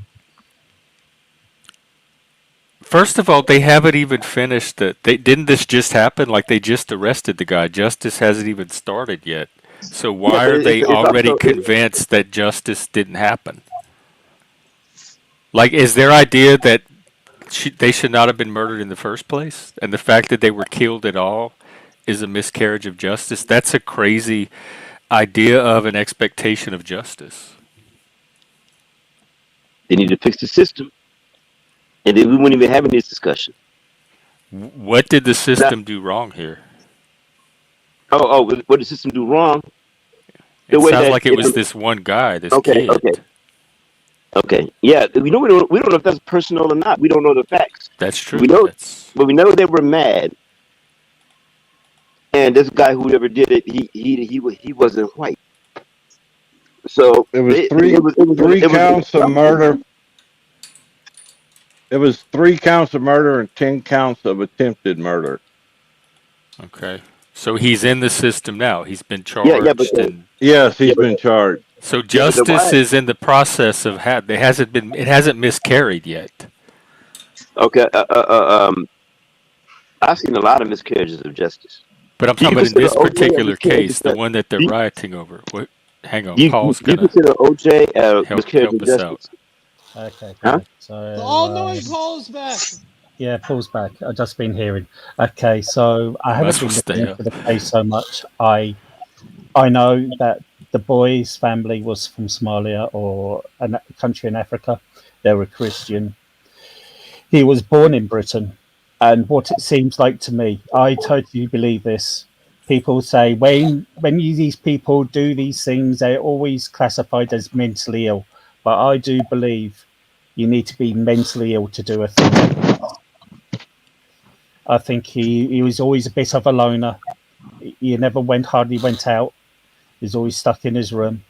Speaker 2: First of all, they haven't even finished the. Didn't this just happen? Like they just arrested the guy. Justice hasn't even started yet. So why
Speaker 8: Yeah, but
Speaker 2: are they
Speaker 8: it's
Speaker 2: already
Speaker 8: also-
Speaker 2: convinced that justice didn't happen? Like, is their idea that they should not have been murdered in the first place, and the fact that they were killed at all is a miscarriage of justice? That's a crazy idea of an expectation of justice.
Speaker 8: They need to fix the system, and then we wouldn't even having this discussion.
Speaker 2: What did the system do wrong here?
Speaker 8: Oh, what did the system do wrong?
Speaker 2: It
Speaker 8: way
Speaker 2: sounds
Speaker 8: that
Speaker 2: like it was this one guy, this kid.
Speaker 8: Okay. Yeah, we don't know if that's personal or not. We don't know the facts.
Speaker 2: That's true.
Speaker 8: We know, but we know they were mad. And this guy, whoever did it, he wasn't white. So
Speaker 9: It was three counts of murder. It was 3 counts of murder and 10 counts of attempted murder.
Speaker 2: Okay. So he's in the system now. He's been charged.
Speaker 9: Yes, he's been charged.
Speaker 2: So justice is in the process of it hasn't miscarried yet.
Speaker 8: Okay. I've seen a lot of miscarriages of justice.
Speaker 2: But I'm talking about in this particular case, the one that they're rioting over. What? Hang on, Paul's
Speaker 8: you
Speaker 2: gonna
Speaker 8: consider OJ miscarriage
Speaker 2: help
Speaker 8: of
Speaker 2: us out.
Speaker 8: justice?
Speaker 7: Okay.
Speaker 8: Huh?
Speaker 7: So,
Speaker 3: The all-knowing Paul's back.
Speaker 7: yeah, Paul's back. I've just been hearing. Okay, so I haven't been looking into the case so much. I know that the boy's family was from Somalia or a country in Africa. They were Christian. He was born in Britain. And what it seems like to me, I totally believe this. People say when these people do these things, they're always classified as mentally ill. But I do believe you need to be mentally ill to do a thing like this. I think he was always a bit of a loner. He hardly went out. He was always stuck in his room.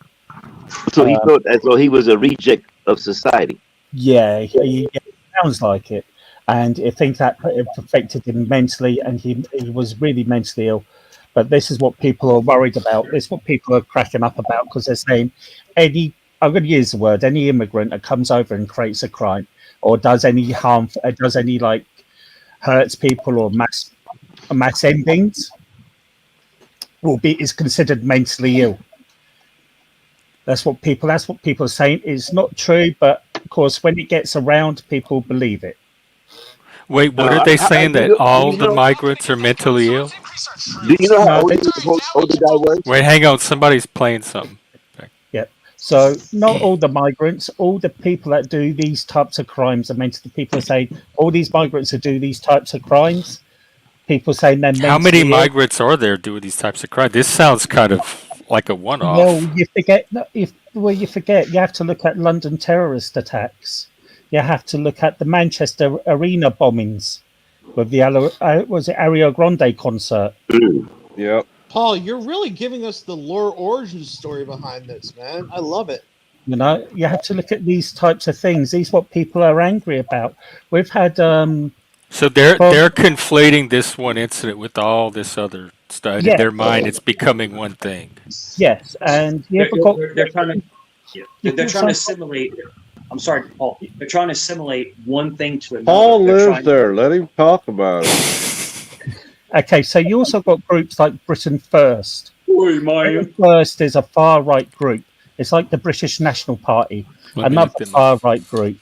Speaker 8: So he felt as though he was a reject of society.
Speaker 7: Yeah, he sounds like it. And I think that it affected him mentally, and he was really mentally ill. But this is what people are worried about. This is what people are cracking up about, because they're saying I'm going to use the word, any immigrant that comes over and creates a crime or does any harm, hurts people or mass endings is considered mentally ill. That's what people are saying. It's not true, but of course, when it gets around, people believe it.
Speaker 2: Wait, what are they saying, that all the migrants are mentally ill?
Speaker 8: Do you know how old the guy was?
Speaker 2: Wait, hang on. Somebody's playing something.
Speaker 7: Yeah. So not all the migrants, all the people that do these types of crimes are mentally. People are saying all these migrants who do these types of crimes. People saying they're mentally
Speaker 2: How many
Speaker 7: ill.
Speaker 2: migrants are there doing these types of crimes? This sounds kind of like a one-off.
Speaker 7: Well, you forget. You have to look at London terrorist attacks. You have to look at the Manchester Arena bombings with the Ariana Grande concert.
Speaker 9: Yep.
Speaker 3: Paul, you're really giving us the lore origin story behind this, man. I love it.
Speaker 7: You know, you have to look at these types of things. These are what people are angry about. We've had.
Speaker 2: So they're conflating this one incident with all this other stuff.
Speaker 7: Yeah.
Speaker 2: In their mind, it's becoming one thing.
Speaker 7: Yes, and
Speaker 1: They're trying to assimilate. I'm sorry, Paul. They're trying to assimilate one thing to another.
Speaker 9: Paul lives there. Let him talk about it.
Speaker 7: Okay, so you also got groups like Britain First.
Speaker 1: Oi, man.
Speaker 7: Britain First is a far right group. It's like the British National Party, another far right group.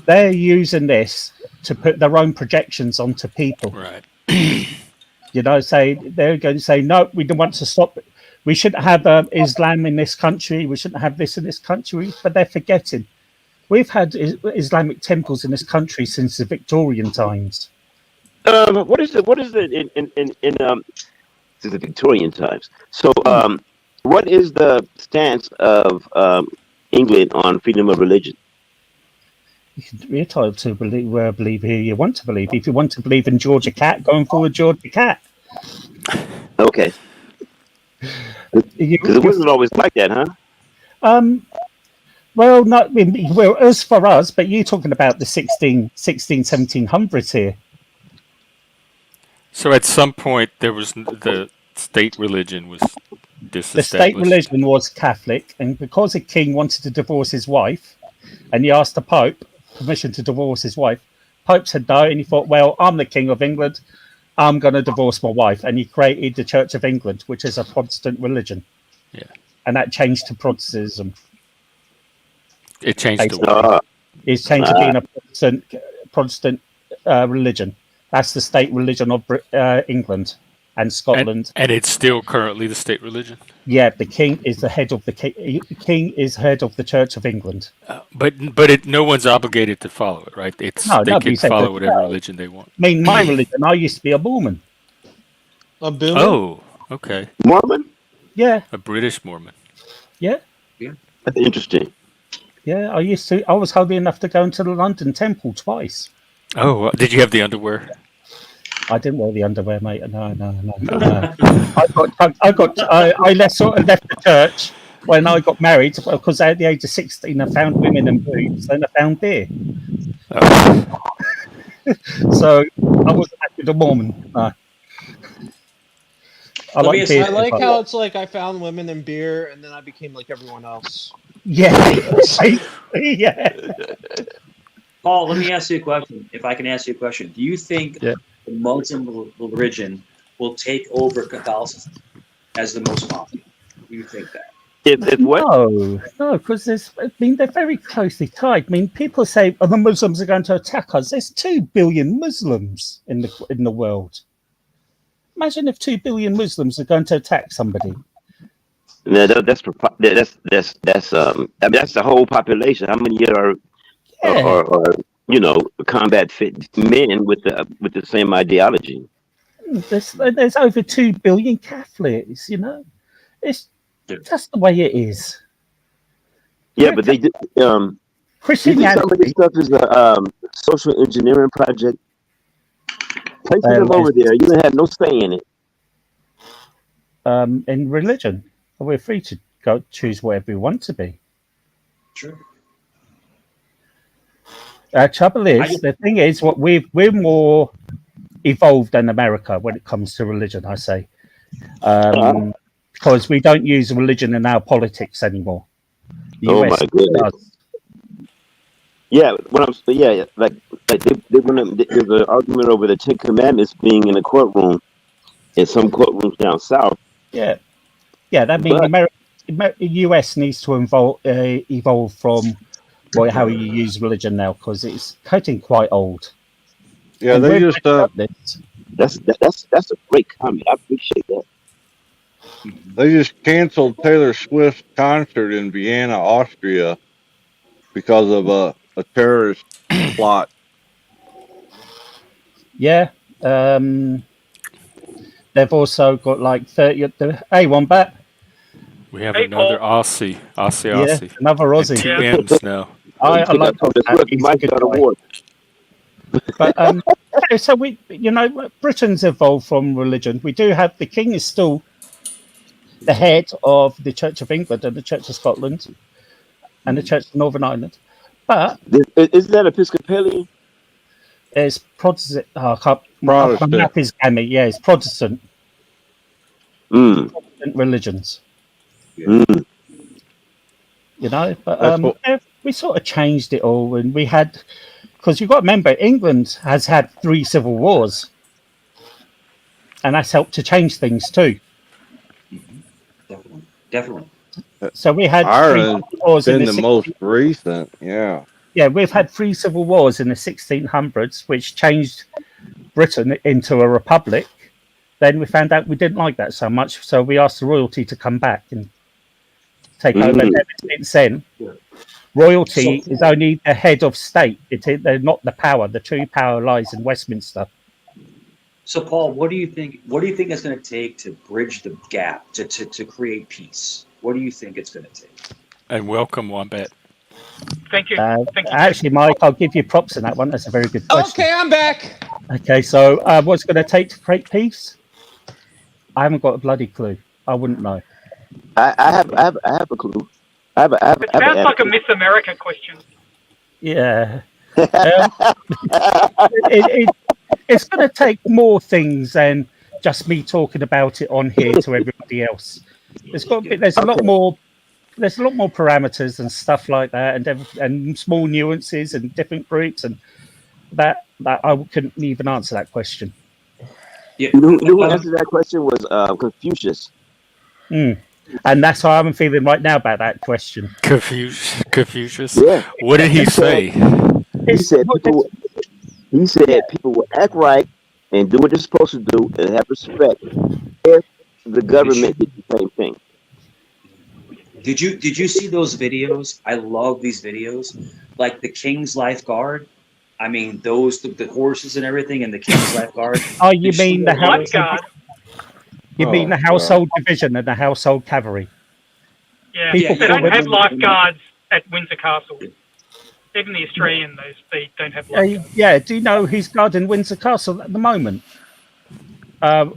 Speaker 7: They're using this to put their own projections onto people.
Speaker 2: Right.
Speaker 7: You know, they're going to say, no, we don't want to stop it. We shouldn't have Islam in this country. We shouldn't have this in this country. But they're forgetting. We've had Islamic temples in this country since the Victorian times.
Speaker 8: what is it in since the Victorian times? So what is the stance of England on freedom of religion?
Speaker 7: You're entitled to believe who you want to believe. If you want to believe in Georgia Cat, going forward Georgia Cat.
Speaker 8: Okay, because it wasn't always like that, huh?
Speaker 7: Well, not well as for us, but you're talking about the 1700s here.
Speaker 2: So at some point, there was the state religion was disestablished.
Speaker 7: The state religion was Catholic, and because a king wanted to divorce his wife, and he asked the Pope permission to divorce his wife, Pope said no, and he thought, well, I'm the King of England, I'm going to divorce my wife, and he created the Church of England, which is a Protestant religion.
Speaker 2: Yeah,
Speaker 7: and that changed to Protestantism.
Speaker 2: it changed the way.
Speaker 7: It's changed to being a Protestant religion. That's the state religion of England and Scotland.
Speaker 2: And it's still currently the state religion.
Speaker 7: Yeah, the king is the head of the king is head of the Church of England.
Speaker 2: But no one's obligated to follow it, right? They can follow whatever religion they want.
Speaker 7: I mean, my religion, I used to be a Mormon.
Speaker 3: A Mormon?
Speaker 2: Oh, okay.
Speaker 8: Mormon?
Speaker 7: Yeah.
Speaker 2: A British Mormon.
Speaker 7: Yeah.
Speaker 8: That's interesting.
Speaker 7: Yeah, I was holy enough to go into the London Temple twice.
Speaker 2: Oh, did you have the underwear?
Speaker 7: I didn't wear the underwear, mate. No. I left the church when I got married because at the age of 16 I found women and boobs, then I found beer.
Speaker 2: Oh.
Speaker 7: So I wasn't actually a Mormon. No. I like beer.
Speaker 3: I like how it's like I found women and beer, and then I became like everyone else.
Speaker 7: Yeah, yeah.
Speaker 1: Paul, let me ask you a question. If I can ask you a question, do you think the Muslim religion will take over Catholicism as the most popular? Do you think that?
Speaker 8: If what?
Speaker 7: No, because they're very closely tied. I mean, people say, "Oh, the Muslims are going to attack us." There's 2 billion Muslims in the world. Imagine if 2 billion Muslims are going to attack somebody.
Speaker 8: No, that's the whole population. How many are combat fit men with the same ideology?
Speaker 7: There's over 2 billion Catholics. It's just the way it is.
Speaker 8: Yeah, but they did.
Speaker 7: Christianity.
Speaker 8: Some of this stuff is a social engineering project. Take them over there. You don't have no say in it.
Speaker 7: In religion, we're free to go choose whatever we want to be.
Speaker 1: Sure.
Speaker 7: Trouble is, the thing is, we're more evolved than America when it comes to religion. I say, because we don't use religion in our politics anymore. The US
Speaker 8: my goodness!
Speaker 7: does.
Speaker 8: Yeah, like there's an argument over the 10 Commandments being in a courtroom in some courtrooms down south.
Speaker 7: Yeah. That means the US needs to evolve from how you use religion now, because it's getting quite old.
Speaker 9: Yeah,
Speaker 7: And
Speaker 9: they
Speaker 7: we're
Speaker 9: just
Speaker 8: That's a great comment. I appreciate that.
Speaker 9: they just canceled Taylor Swift's concert in Vienna, Austria, because of a terrorist plot.
Speaker 7: Yeah. They've also got like 30. Hey, Wombat.
Speaker 2: We have another Aussie.
Speaker 7: Yeah, another Aussie.
Speaker 2: And 2 M's now.
Speaker 7: I like that. He's a good guy. But so Britain's evolved from religion. We do have the king is still the head of the Church of England and the Church of Scotland and the Church of Northern Ireland. But
Speaker 8: isn't that Episcopalian?
Speaker 7: It's Protestant.
Speaker 9: Protestant.
Speaker 7: My map is gammy. Yeah, it's Protestant. Protestant religions. But we sort of changed it all, and we had, because you've got to remember, England has had 3 civil wars, and that's helped to change things too.
Speaker 1: Definitely.
Speaker 7: So we had
Speaker 9: Ireland's
Speaker 7: 3 wars
Speaker 9: been
Speaker 7: in
Speaker 9: the most recent. Yeah.
Speaker 7: Yeah, we've had 3 civil wars in the 1600s, which changed Britain into a republic. Then we found out we didn't like that so much, so we asked the royalty to come back and take over. And ever since then, royalty is only the head of state. They're not the power. The true power lies in Westminster.
Speaker 1: So, Paul, what do you think? What do you think it's going to take to bridge the gap to create peace? What do you think it's going to take?
Speaker 2: And welcome, Wombat.
Speaker 10: Thank you. Thank you.
Speaker 7: Actually, Mike, I'll give you props on that one. That's a very good question.
Speaker 3: Okay, I'm back.
Speaker 7: Okay, so what's it going to take to create peace? I haven't got a bloody clue. I wouldn't know.
Speaker 8: I have a clue. I have
Speaker 10: It sounds like a Miss America question.
Speaker 7: Yeah. It's going to take more things than just me talking about it on here to everybody else. There's a lot more. There's a lot more parameters and stuff like that, and small nuances and different groups, and that I couldn't even answer that question.
Speaker 1: Yeah.
Speaker 8: Who answered that question was Confucius.
Speaker 7: And that's how I'm feeling right now about that question.
Speaker 2: Confucius.
Speaker 8: Yeah.
Speaker 2: What did he say?
Speaker 8: He said people will act right and do what they're supposed to do and have respect if the government did the same thing.
Speaker 1: Did you see those videos? I love these videos, like the King's Lifeguard. I mean, the horses and everything, and the King's Lifeguard.
Speaker 7: Oh, you mean the
Speaker 10: Lifeguard?
Speaker 7: You mean the household division and the household cavalry?
Speaker 10: Yeah,
Speaker 7: People
Speaker 10: they don't
Speaker 7: call
Speaker 10: have
Speaker 7: it-
Speaker 10: lifeguards at Windsor Castle. Even the Australian, they don't have lifeguards.
Speaker 7: Yeah, do you know who's guarding Windsor Castle at the moment?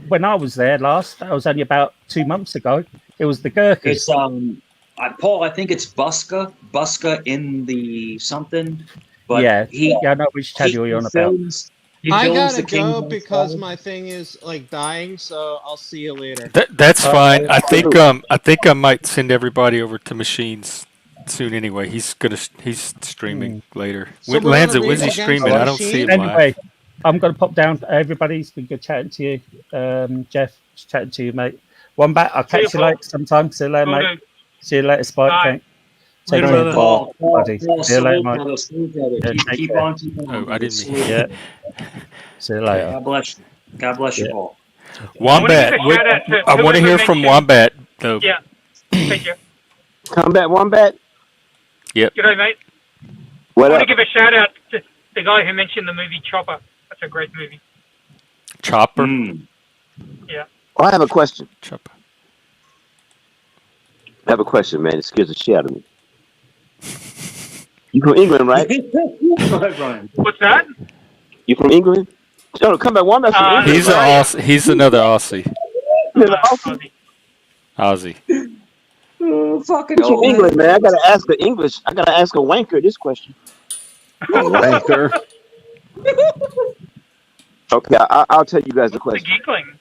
Speaker 7: When I was there last, that was only about 2 months ago. It was the Gurkhas.
Speaker 1: It's Paul. I think it's Buska in the something. But
Speaker 7: yeah,
Speaker 1: he,
Speaker 7: I know which channel you're on about.
Speaker 3: I gotta go because my thing is like dying. So I'll see you later.
Speaker 2: That's fine. I think I might send everybody over to Machines soon. Anyway, he's streaming later.
Speaker 3: So we're
Speaker 2: Lanza,
Speaker 3: gonna
Speaker 2: when's he
Speaker 3: race against
Speaker 2: streaming? I don't see him live.
Speaker 7: Anyway, I'm going to pop down. Everybody, it's been good chatting to you. Jeff, just chatting to you, mate. Wombat, I'll catch you later sometime. See you later,
Speaker 10: Will
Speaker 7: mate.
Speaker 10: do.
Speaker 7: See you later, Spike.
Speaker 10: Bye.
Speaker 7: Thanks. Take
Speaker 5: Later,
Speaker 7: care,
Speaker 5: brother.
Speaker 7: Paul. Buddy.
Speaker 1: Paul,
Speaker 7: See you later,
Speaker 1: salute,
Speaker 7: mate.
Speaker 1: brother, salute, brother.
Speaker 7: Yeah,
Speaker 1: Keep
Speaker 7: take care.
Speaker 1: on, keep on.
Speaker 2: Oh, I didn't mean-
Speaker 1: Salute.
Speaker 7: Yeah. See you later.
Speaker 1: God bless you. God bless you,
Speaker 7: Yeah.
Speaker 1: Paul.
Speaker 2: Wombat.
Speaker 10: I wanna give a shout out to
Speaker 2: I want to
Speaker 10: whoever
Speaker 2: hear from
Speaker 10: mentioned-
Speaker 2: Wombat though.
Speaker 10: Yeah. Thank you.
Speaker 8: Combat Wombat.
Speaker 10: G'day, mate.
Speaker 8: What
Speaker 10: I want
Speaker 8: up?
Speaker 10: to give a shout out to the guy who mentioned the movie Chopper. That's a great movie.
Speaker 2: Chopper.
Speaker 8: I have a question.
Speaker 2: Chopper.
Speaker 8: I have a question, man. It scares the shit out of me. You from England, right?
Speaker 1: Go ahead, Brian.
Speaker 10: What's that?
Speaker 8: You from England? No, Combat Wombat's from England.
Speaker 2: He's
Speaker 8: right?
Speaker 2: He's another Aussie.
Speaker 10: Aussie.
Speaker 2: Aussie.
Speaker 1: Fucking
Speaker 8: He's from England, man. I gotta ask a wanker this question.
Speaker 9: Wanker.
Speaker 8: Okay, I'll tell you guys the
Speaker 10: The
Speaker 8: question.
Speaker 10: giggling.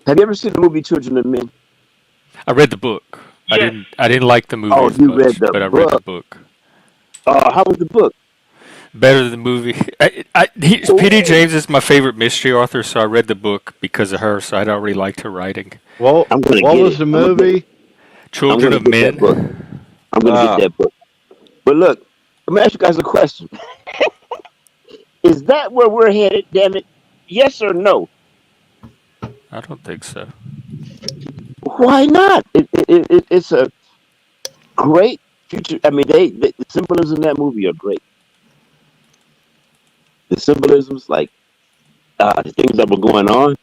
Speaker 8: Have you ever seen the movie Children of Men?
Speaker 2: I read the book.
Speaker 10: Yes.
Speaker 2: I didn't like the movie
Speaker 8: Oh,
Speaker 2: as
Speaker 8: you
Speaker 2: much,
Speaker 8: read the
Speaker 2: but I read the
Speaker 8: book.
Speaker 2: book.
Speaker 8: How was the book?
Speaker 2: Better than the movie. P.D. James is my favorite mystery author, so I read the book because of her. So I'd already liked her writing.
Speaker 9: Well,
Speaker 8: I'm gonna
Speaker 9: what
Speaker 8: get
Speaker 9: was
Speaker 8: it.
Speaker 9: the
Speaker 8: I'm gonna
Speaker 9: movie?
Speaker 2: Children of
Speaker 8: I'm gonna
Speaker 2: Men.
Speaker 8: get that book. I'm gonna get that book. But look, let me ask you guys a question. Is that where we're headed? Damn it! Yes or no?
Speaker 2: I don't think so.
Speaker 8: Why not? It's a great future. I mean, the symbolism in that movie are great. The symbolisms, like the things that were going on.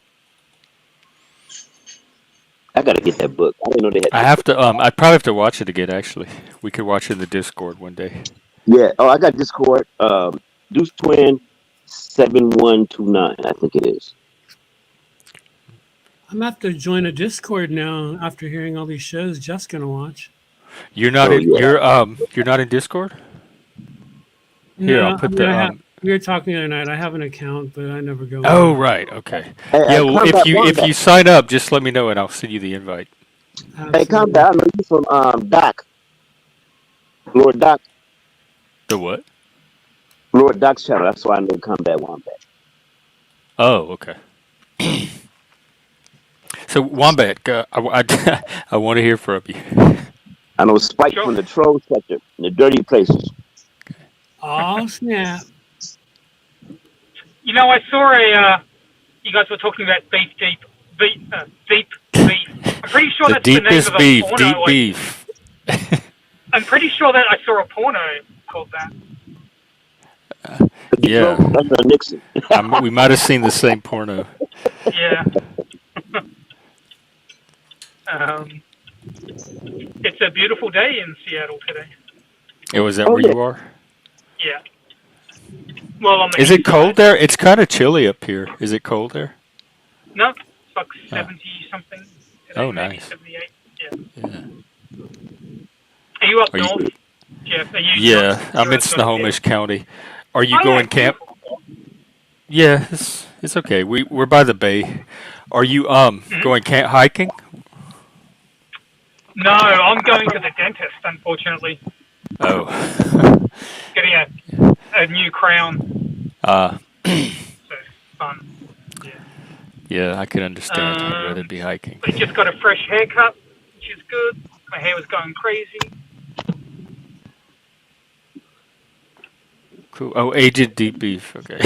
Speaker 8: I gotta get that book. I didn't know they had.
Speaker 2: I have to. I'd probably have to watch it again. Actually, we could watch it in the Discord one day.
Speaker 8: Yeah. Oh, I got Discord. Deuce Twin 7129. I think it is.
Speaker 5: I'm gonna have to join a Discord now after hearing all these shows Jeff's gonna watch.
Speaker 2: You're not
Speaker 8: Oh,
Speaker 2: in.
Speaker 8: yeah.
Speaker 2: You're not in Discord. Here, I'll put the.
Speaker 5: We were talking the other night. I have an account, but I never go.
Speaker 2: Oh
Speaker 5: in.
Speaker 2: right, okay.
Speaker 8: Hey,
Speaker 2: Yeah, well,
Speaker 8: Combat
Speaker 2: if
Speaker 8: Wombat.
Speaker 2: you sign up, just let me know and I'll send you the invite.
Speaker 8: Hey,
Speaker 5: Absolutely.
Speaker 8: Combat. I know you from Doc. Lord Doc.
Speaker 2: The what?
Speaker 8: Lord Doc's channel. That's why I know Combat Wombat.
Speaker 2: Oh, okay. So Wombat, I want to hear from you.
Speaker 8: I know Spike
Speaker 10: Sure.
Speaker 8: from the Troll Sector, in the Dirty Places.
Speaker 5: Oh snap!
Speaker 10: You know, I saw you guys were talking about beef. I'm pretty sure
Speaker 2: The
Speaker 10: that's the name
Speaker 2: deepest
Speaker 10: of a
Speaker 2: beef,
Speaker 10: porno.
Speaker 2: deep beef.
Speaker 10: I'm pretty sure that I saw a porno called that.
Speaker 2: Yeah,
Speaker 8: That's a Nixon.
Speaker 2: we might have seen the same porno.
Speaker 10: Yeah. um, it's a beautiful day in Seattle today.
Speaker 2: Oh, is that
Speaker 8: Oh
Speaker 2: where
Speaker 8: yeah.
Speaker 2: you are?
Speaker 10: Yeah. Well, on the
Speaker 2: Is
Speaker 10: east
Speaker 2: it cold
Speaker 10: side.
Speaker 2: there? It's kind of chilly up here. Is it cold there?
Speaker 10: No, it's like
Speaker 2: Oh,
Speaker 10: 70 something today,
Speaker 2: oh
Speaker 10: maybe
Speaker 2: nice.
Speaker 10: 78. Yeah.
Speaker 2: Yeah.
Speaker 10: Are you up
Speaker 2: Are you?
Speaker 10: north, Jeff? Are you not
Speaker 2: Yeah, I'm
Speaker 10: near
Speaker 2: in
Speaker 10: a Seattle?
Speaker 2: Snohomish County. Are you
Speaker 10: Oh yeah,
Speaker 2: going
Speaker 10: it's
Speaker 2: camp?
Speaker 10: beautiful.
Speaker 2: Yeah, it's okay. We're by the bay. Are you going camp hiking?
Speaker 10: No, I'm going to the dentist, unfortunately.
Speaker 2: Oh.
Speaker 10: Getting a new crown,
Speaker 2: uh
Speaker 10: so fun. Yeah.
Speaker 2: yeah, I can understand. I'd rather
Speaker 10: Um,
Speaker 2: be hiking.
Speaker 10: I just got a fresh haircut, which is good. My hair was going crazy.
Speaker 2: Cool. Oh, Agent Deep Beef. Okay.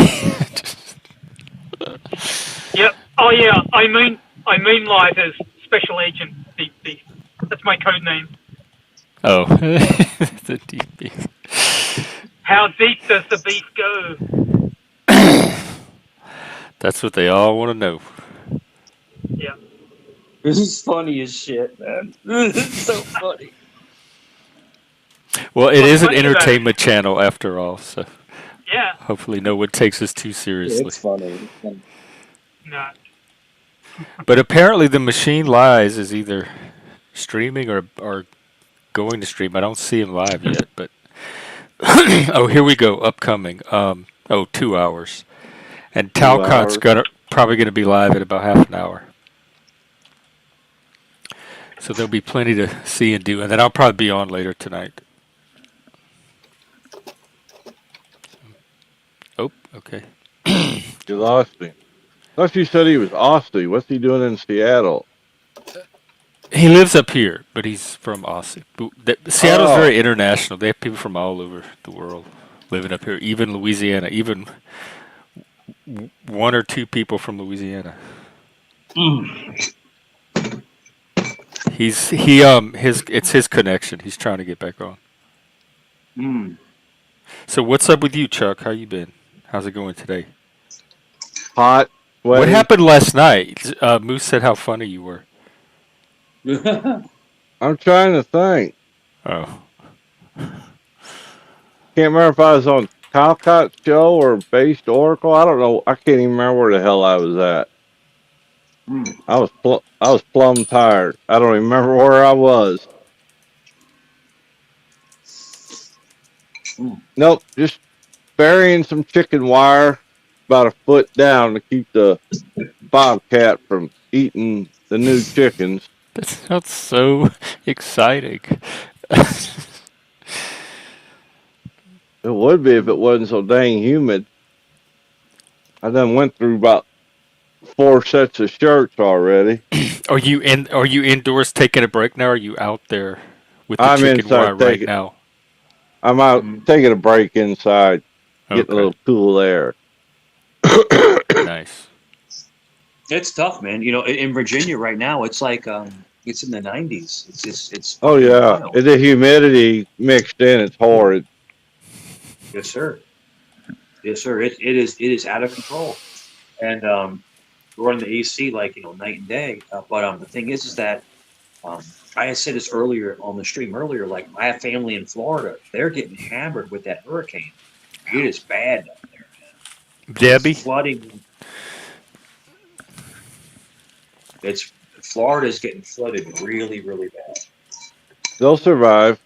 Speaker 10: Yep. Oh yeah. I moonlight as Special Agent Deep Beef. That's my code name.
Speaker 2: Oh, the Deep Beef.
Speaker 10: How deep does the beef go?
Speaker 2: That's what they all want to know.
Speaker 10: Yeah.
Speaker 1: This is funny as shit, man. This is so funny.
Speaker 2: Well, it
Speaker 10: What's
Speaker 2: is an
Speaker 10: funny about it?
Speaker 2: entertainment channel after all, so
Speaker 10: Yeah.
Speaker 2: hopefully no one takes us too
Speaker 1: Yeah,
Speaker 2: seriously.
Speaker 1: it's funny.
Speaker 10: No.
Speaker 2: But apparently the Machine Lies is either streaming or going to stream. I don't see him live yet, but oh, here we go. Upcoming. 2 hours. And
Speaker 9: 2
Speaker 2: Talcott's
Speaker 9: hours.
Speaker 2: probably gonna be live in about half an hour. So there'll be plenty to see and do, and then I'll probably be on later tonight. Oh, okay.
Speaker 9: You lost me. Thought you said he was Aussie. What's he doing in Seattle?
Speaker 2: He lives up here, but he's from Austin. Seattle's
Speaker 9: Oh,
Speaker 2: very international. They have people from all over the world living up here, even Louisiana, even one or two people from Louisiana. It's his connection. He's trying to get back on.
Speaker 1: Mm.
Speaker 2: So what's up with you, Chuck? How you been? How's it going today?
Speaker 9: hot,
Speaker 2: What
Speaker 9: sweaty.
Speaker 2: happened last night? Moose said how funny you were.
Speaker 9: I'm trying to think.
Speaker 2: Oh,
Speaker 9: Can't remember if I was on Talcott's show or Based Oracle. I don't know. I can't even remember where the hell I was at.
Speaker 1: Mm.
Speaker 9: I was plumb tired. I don't even remember where I was.
Speaker 1: Mm.
Speaker 9: Nope, just burying some chicken wire about a foot down to keep the bobcat from eating the new chickens.
Speaker 2: that sounds so exciting.
Speaker 9: It would be if it wasn't so dang humid. I done went through about 4 sets of shirts already.
Speaker 2: Are you indoors taking a break now? Or are you out there with the
Speaker 9: I'm
Speaker 2: chicken wire
Speaker 9: inside
Speaker 2: right
Speaker 9: taking.
Speaker 2: now?
Speaker 9: I'm out
Speaker 1: Mm.
Speaker 9: taking a break inside, getting a
Speaker 2: Okay,
Speaker 9: little cool air.
Speaker 2: nice.
Speaker 1: It's tough, man. In Virginia right now, it's like it's in the 90s. It's
Speaker 9: Oh
Speaker 1: fucking
Speaker 9: yeah,
Speaker 1: wild.
Speaker 9: the humidity mixed in. It's horrid.
Speaker 1: Yes, sir. Yes, sir. It is out of control, and we're running the AC like night and day. But the thing is that I had said this earlier on the stream earlier. Like my family in Florida, they're getting hammered with that hurricane. It is bad down there. It's
Speaker 2: Debbie?
Speaker 1: flooding. Florida's getting flooded really, really bad.
Speaker 9: They'll survive.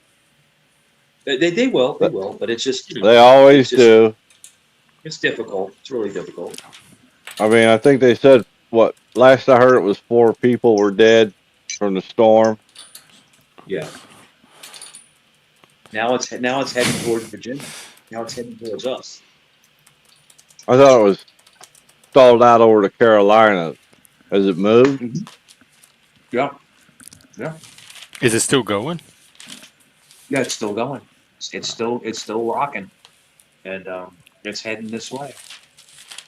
Speaker 1: They will, but it's just
Speaker 9: They always
Speaker 1: it's just
Speaker 9: do.
Speaker 1: it's difficult. It's really difficult.
Speaker 9: I mean, I think they said what last I heard it was 4 people were dead from the storm.
Speaker 1: Yeah. Now it's heading towards Virginia. Now it's heading towards us.
Speaker 9: I thought it was stalled out over to Carolina. Has it moved?
Speaker 1: Mm-hmm. Yeah. Yeah.
Speaker 2: Is it still going?
Speaker 1: Yeah, it's still going. It's still rocking, and it's heading this way.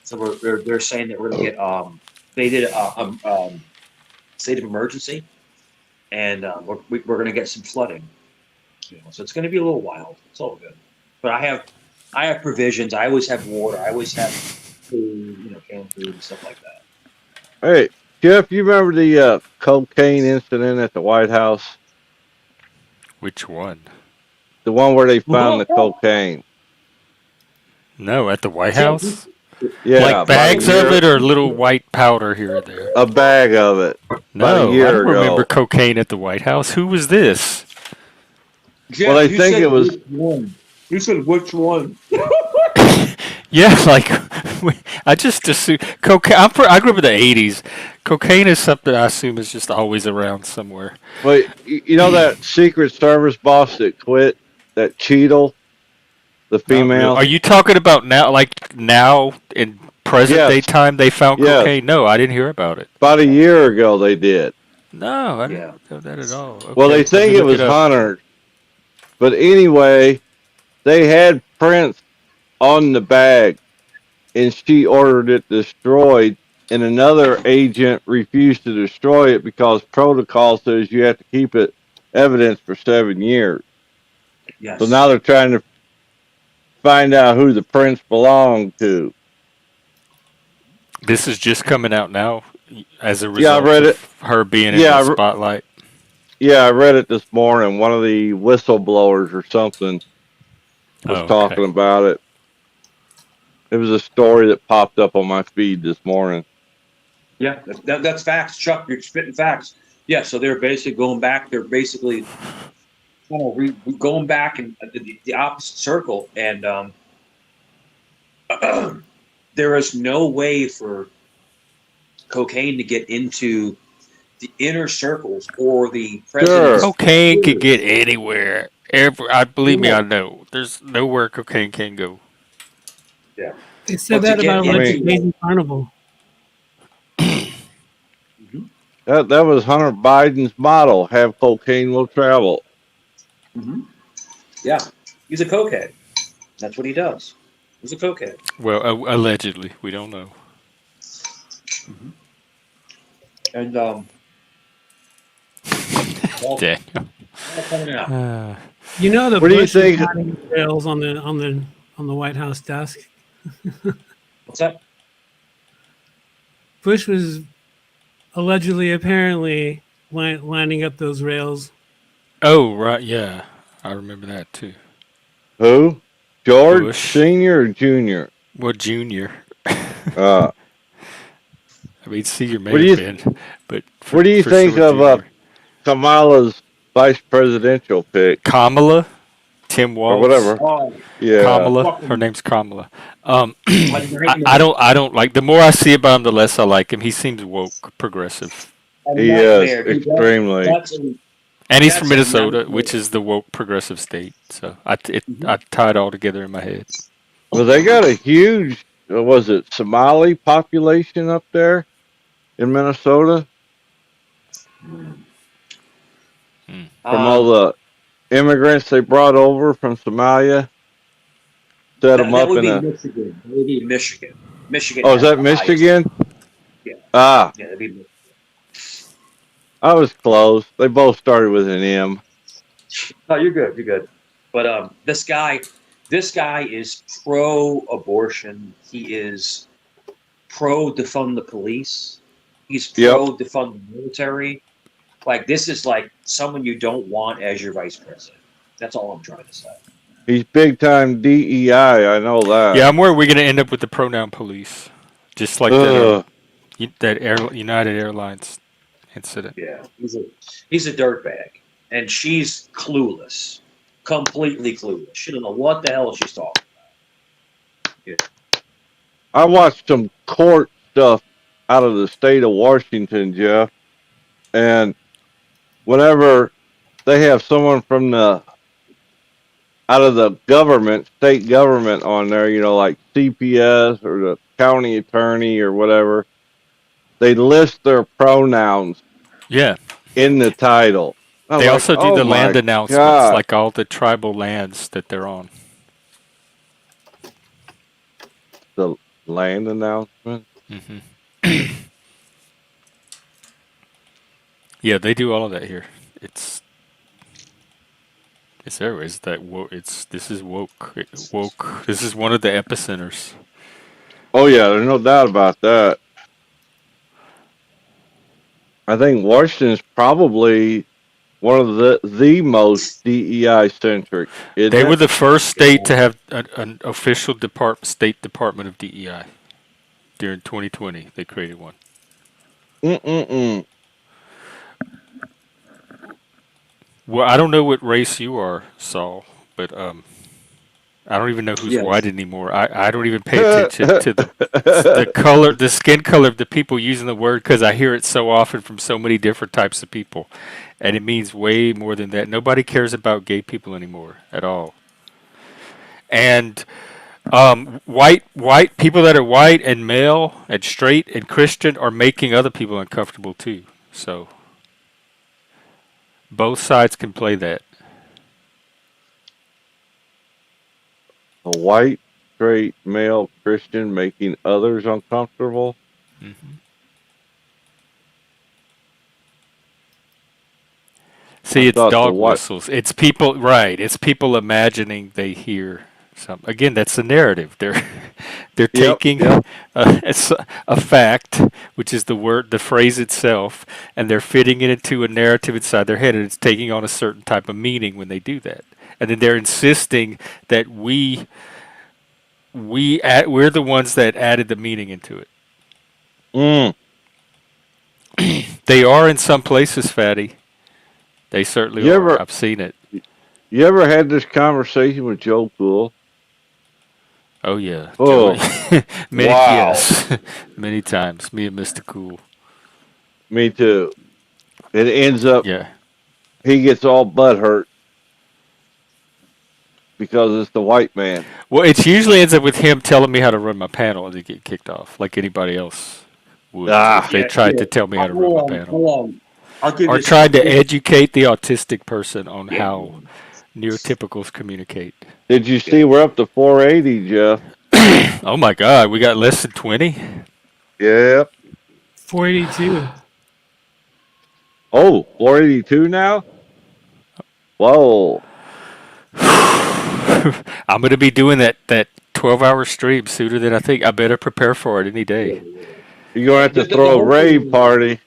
Speaker 1: So they're saying that we're gonna get they did a state of emergency, and we're gonna get some flooding. So it's gonna be a little wild. It's all good. But I have I have provisions. I always have water. I always have food, canned food and stuff like that.
Speaker 9: Hey, Jeff, you remember the cocaine incident at the White House?
Speaker 2: Which one?
Speaker 9: The one where they found the cocaine.
Speaker 2: No, at the White House?
Speaker 9: Yeah,
Speaker 2: Like
Speaker 9: about
Speaker 2: bags
Speaker 9: a
Speaker 2: of
Speaker 9: year,
Speaker 2: it or little white powder here or there?
Speaker 9: a bag of it. About
Speaker 2: No,
Speaker 9: a
Speaker 2: I
Speaker 9: year
Speaker 2: don't remember
Speaker 9: ago.
Speaker 2: cocaine at the White House. Who was this?
Speaker 1: Jeff,
Speaker 9: Well, they
Speaker 1: you
Speaker 9: think
Speaker 1: said
Speaker 9: it was.
Speaker 1: which one? You said which one?
Speaker 2: Yeah, like I just assume cocaine. I grew up in the '80s. Cocaine is something I assume is just always around somewhere.
Speaker 9: Well, you know that Secret Service boss that quit, that Cheadle, the
Speaker 2: Not really.
Speaker 9: female.
Speaker 2: Are you talking about now, like now in present day
Speaker 9: Yes,
Speaker 2: time they found
Speaker 9: yes.
Speaker 2: cocaine? No, I didn't hear about it.
Speaker 9: About a year ago they did.
Speaker 2: No, I
Speaker 1: Yeah.
Speaker 2: didn't know that at all.
Speaker 9: Well, they
Speaker 2: Okay, let
Speaker 9: think
Speaker 2: me
Speaker 9: it
Speaker 2: look
Speaker 9: was
Speaker 2: it up.
Speaker 9: Hunter, but anyway, they had prints on the bag, and she ordered it destroyed. And another agent refused to destroy it because protocol says you have to keep it evidence for 7 years.
Speaker 1: Yes.
Speaker 9: So now they're trying to find out who the prints belong to.
Speaker 2: This is just coming out now as a
Speaker 9: Yeah, I
Speaker 2: result
Speaker 9: read it.
Speaker 2: of her being in
Speaker 9: Yeah,
Speaker 2: the spotlight.
Speaker 9: Yeah, I read it this morning. One of the whistleblowers or something was
Speaker 2: Oh,
Speaker 9: talking
Speaker 2: okay.
Speaker 9: about it. It was a story that popped up on my feed this morning.
Speaker 1: Yeah, that's facts, Chuck. You're spitting facts. Yeah, so they're basically going back. They're basically going back in the opposite circle, and there is no way for cocaine to get into the inner circles or the president's.
Speaker 2: Cocaine could get anywhere. I believe me, I know. There's nowhere cocaine can go.
Speaker 1: Yeah.
Speaker 5: They said
Speaker 1: But to
Speaker 5: that about
Speaker 1: get
Speaker 5: Electric
Speaker 1: into
Speaker 5: Daisy Carnival.
Speaker 9: That was Hunter Biden's motto: "Have cocaine, will travel."
Speaker 1: Yeah, he's a cokehead. That's what he does. He's a cokehead.
Speaker 2: Well, allegedly, we don't know.
Speaker 1: And
Speaker 2: Daniel.
Speaker 1: coming out.
Speaker 5: You know the
Speaker 9: What do you
Speaker 5: Bush was
Speaker 9: think?
Speaker 5: hiding rails on the White House desk.
Speaker 1: What's that?
Speaker 5: Bush was allegedly, apparently, lining up those rails.
Speaker 2: Oh, right, yeah. I remember that too.
Speaker 9: Who? George
Speaker 2: Bush.
Speaker 9: Senior or Junior?
Speaker 2: Well, Junior.
Speaker 9: Uh,
Speaker 2: I mean, Senior may
Speaker 9: What do
Speaker 2: have
Speaker 9: you-
Speaker 2: been, but
Speaker 9: what do you
Speaker 2: for
Speaker 9: think
Speaker 2: sure,
Speaker 9: of
Speaker 2: Junior.
Speaker 9: Kamala's vice presidential pick
Speaker 2: Kamala? Tim Walz?
Speaker 9: or whatever?
Speaker 1: Oh,
Speaker 9: Yeah,
Speaker 2: Kamala. Her name's Kamala. I don't like. The more I see about him, the less I like him. He seems woke, progressive,
Speaker 9: he is extremely.
Speaker 2: and he's
Speaker 1: That's
Speaker 2: from
Speaker 1: a
Speaker 2: Minnesota,
Speaker 1: nightmare.
Speaker 2: which is the woke, progressive state. So I tie it all together in my head.
Speaker 9: Well, they got a huge, was it Somali population up there in Minnesota from all the immigrants they brought over from Somalia? Set them
Speaker 1: that
Speaker 9: up
Speaker 1: would
Speaker 9: in
Speaker 1: be
Speaker 9: a.
Speaker 1: Michigan. That would be Michigan. Michigan.
Speaker 9: Oh, is
Speaker 1: has
Speaker 9: that
Speaker 1: the highest-
Speaker 9: Michigan?
Speaker 1: Yeah.
Speaker 9: Ah,
Speaker 1: Yeah, that'd be.
Speaker 9: I was close. They both started with an M.
Speaker 1: No, you're good. You're good. But this guy is pro-abortion. He is pro-defund the police. He's pro-defund the military. Like, this is like someone you don't want as your vice president. That's all I'm trying to say.
Speaker 9: He's big time DEI. I know that.
Speaker 2: Yeah, I'm worried we're gonna end up with the pronoun police, just like
Speaker 9: Ugh.
Speaker 2: that United Airlines incident.
Speaker 1: Yeah, he's a dirtbag, and she's clueless, completely clueless. She don't know what the hell she's talking about.
Speaker 9: I watched some court stuff out of the state of Washington, Jeff, and whenever they have someone from the out of the government, state government on there, you know, like CPS or the county attorney or whatever, they list their pronouns
Speaker 2: Yeah,
Speaker 9: in the title. I'm
Speaker 2: they
Speaker 9: like,
Speaker 2: also do
Speaker 9: oh
Speaker 2: the
Speaker 9: my
Speaker 2: land announcements,
Speaker 9: God.
Speaker 2: like all the tribal lands that they're on.
Speaker 9: The land announcement.
Speaker 2: Yeah, they do all of that here. It's Yes, there is that woke. This is woke. Woke. This is one of the epicenters.
Speaker 9: Oh yeah, there's no doubt about that. I think Washington's probably one of the most DEI centric.
Speaker 2: They were the first state to have an official state department of DEI. During 2020, they created one.
Speaker 9: Mm-mm-mm.
Speaker 2: Well, I don't know what race you are, Saul, but I don't even know who's
Speaker 1: Yes.
Speaker 2: white anymore. I don't even pay attention to the color, the skin color of the people using the word because I hear it so often from so many different types of people, and it means way more than that. Nobody cares about gay people anymore at all. And white people that are white and male and straight and Christian are making other people uncomfortable too. So both sides can play that.
Speaker 9: A white, straight, male Christian making others uncomfortable.
Speaker 2: Mm-hmm. See, it's dog whistles. It's people, right? It's people imagining they hear something. Again, that's the narrative. They're taking it's a fact, which is the phrase itself, and they're fitting it into a narrative inside their head, and it's taking on a certain type of meaning when they do that. And then they're insisting that we're the ones that added the meaning into it. They are in some places, Fatty. They certainly are. I've seen it.
Speaker 9: You ever had this conversation with Joe Cool?
Speaker 2: Oh yeah.
Speaker 9: Oh,
Speaker 2: many,
Speaker 9: wow.
Speaker 2: Yes, many times. Me and Mr. Cool.
Speaker 9: Me too. It ends up.
Speaker 2: Yeah.
Speaker 9: He gets all butthurt because it's the white man.
Speaker 2: Well, it usually ends up with him telling me how to run my panel and to get kicked off, like anybody else would. If they tried to tell me how to run my panel. Or tried to educate the autistic person on how neurotypicals communicate.
Speaker 9: Did you see we're up to 480, Jeff?
Speaker 2: Oh my God, we got less than 20?
Speaker 9: Yep.
Speaker 5: 482.
Speaker 9: Oh, 482 now? Whoa.
Speaker 2: I'm going to be doing that 12-hour stream sooner than I think. I better prepare for it any day.
Speaker 9: You're going to have to throw a rave party.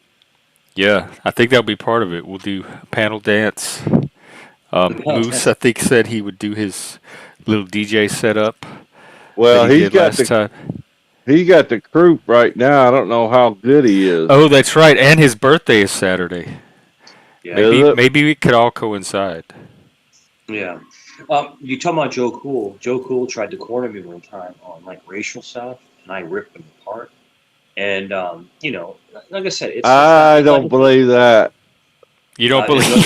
Speaker 2: Yeah, I think that'll be part of it. We'll do a panel dance. Moose, I think, said he would do his little DJ setup.
Speaker 9: Well, he's got the croup right now. I don't know how good he is.
Speaker 2: Oh, that's right. And his birthday is Saturday.
Speaker 1: Yeah.
Speaker 2: Maybe we could all coincide.
Speaker 1: Yeah. You talking about Joe Cool? Joe Cool tried to corner me one time on like racial stuff, and I ripped him apart. And like I said,
Speaker 9: I don't believe that.
Speaker 2: You don't believe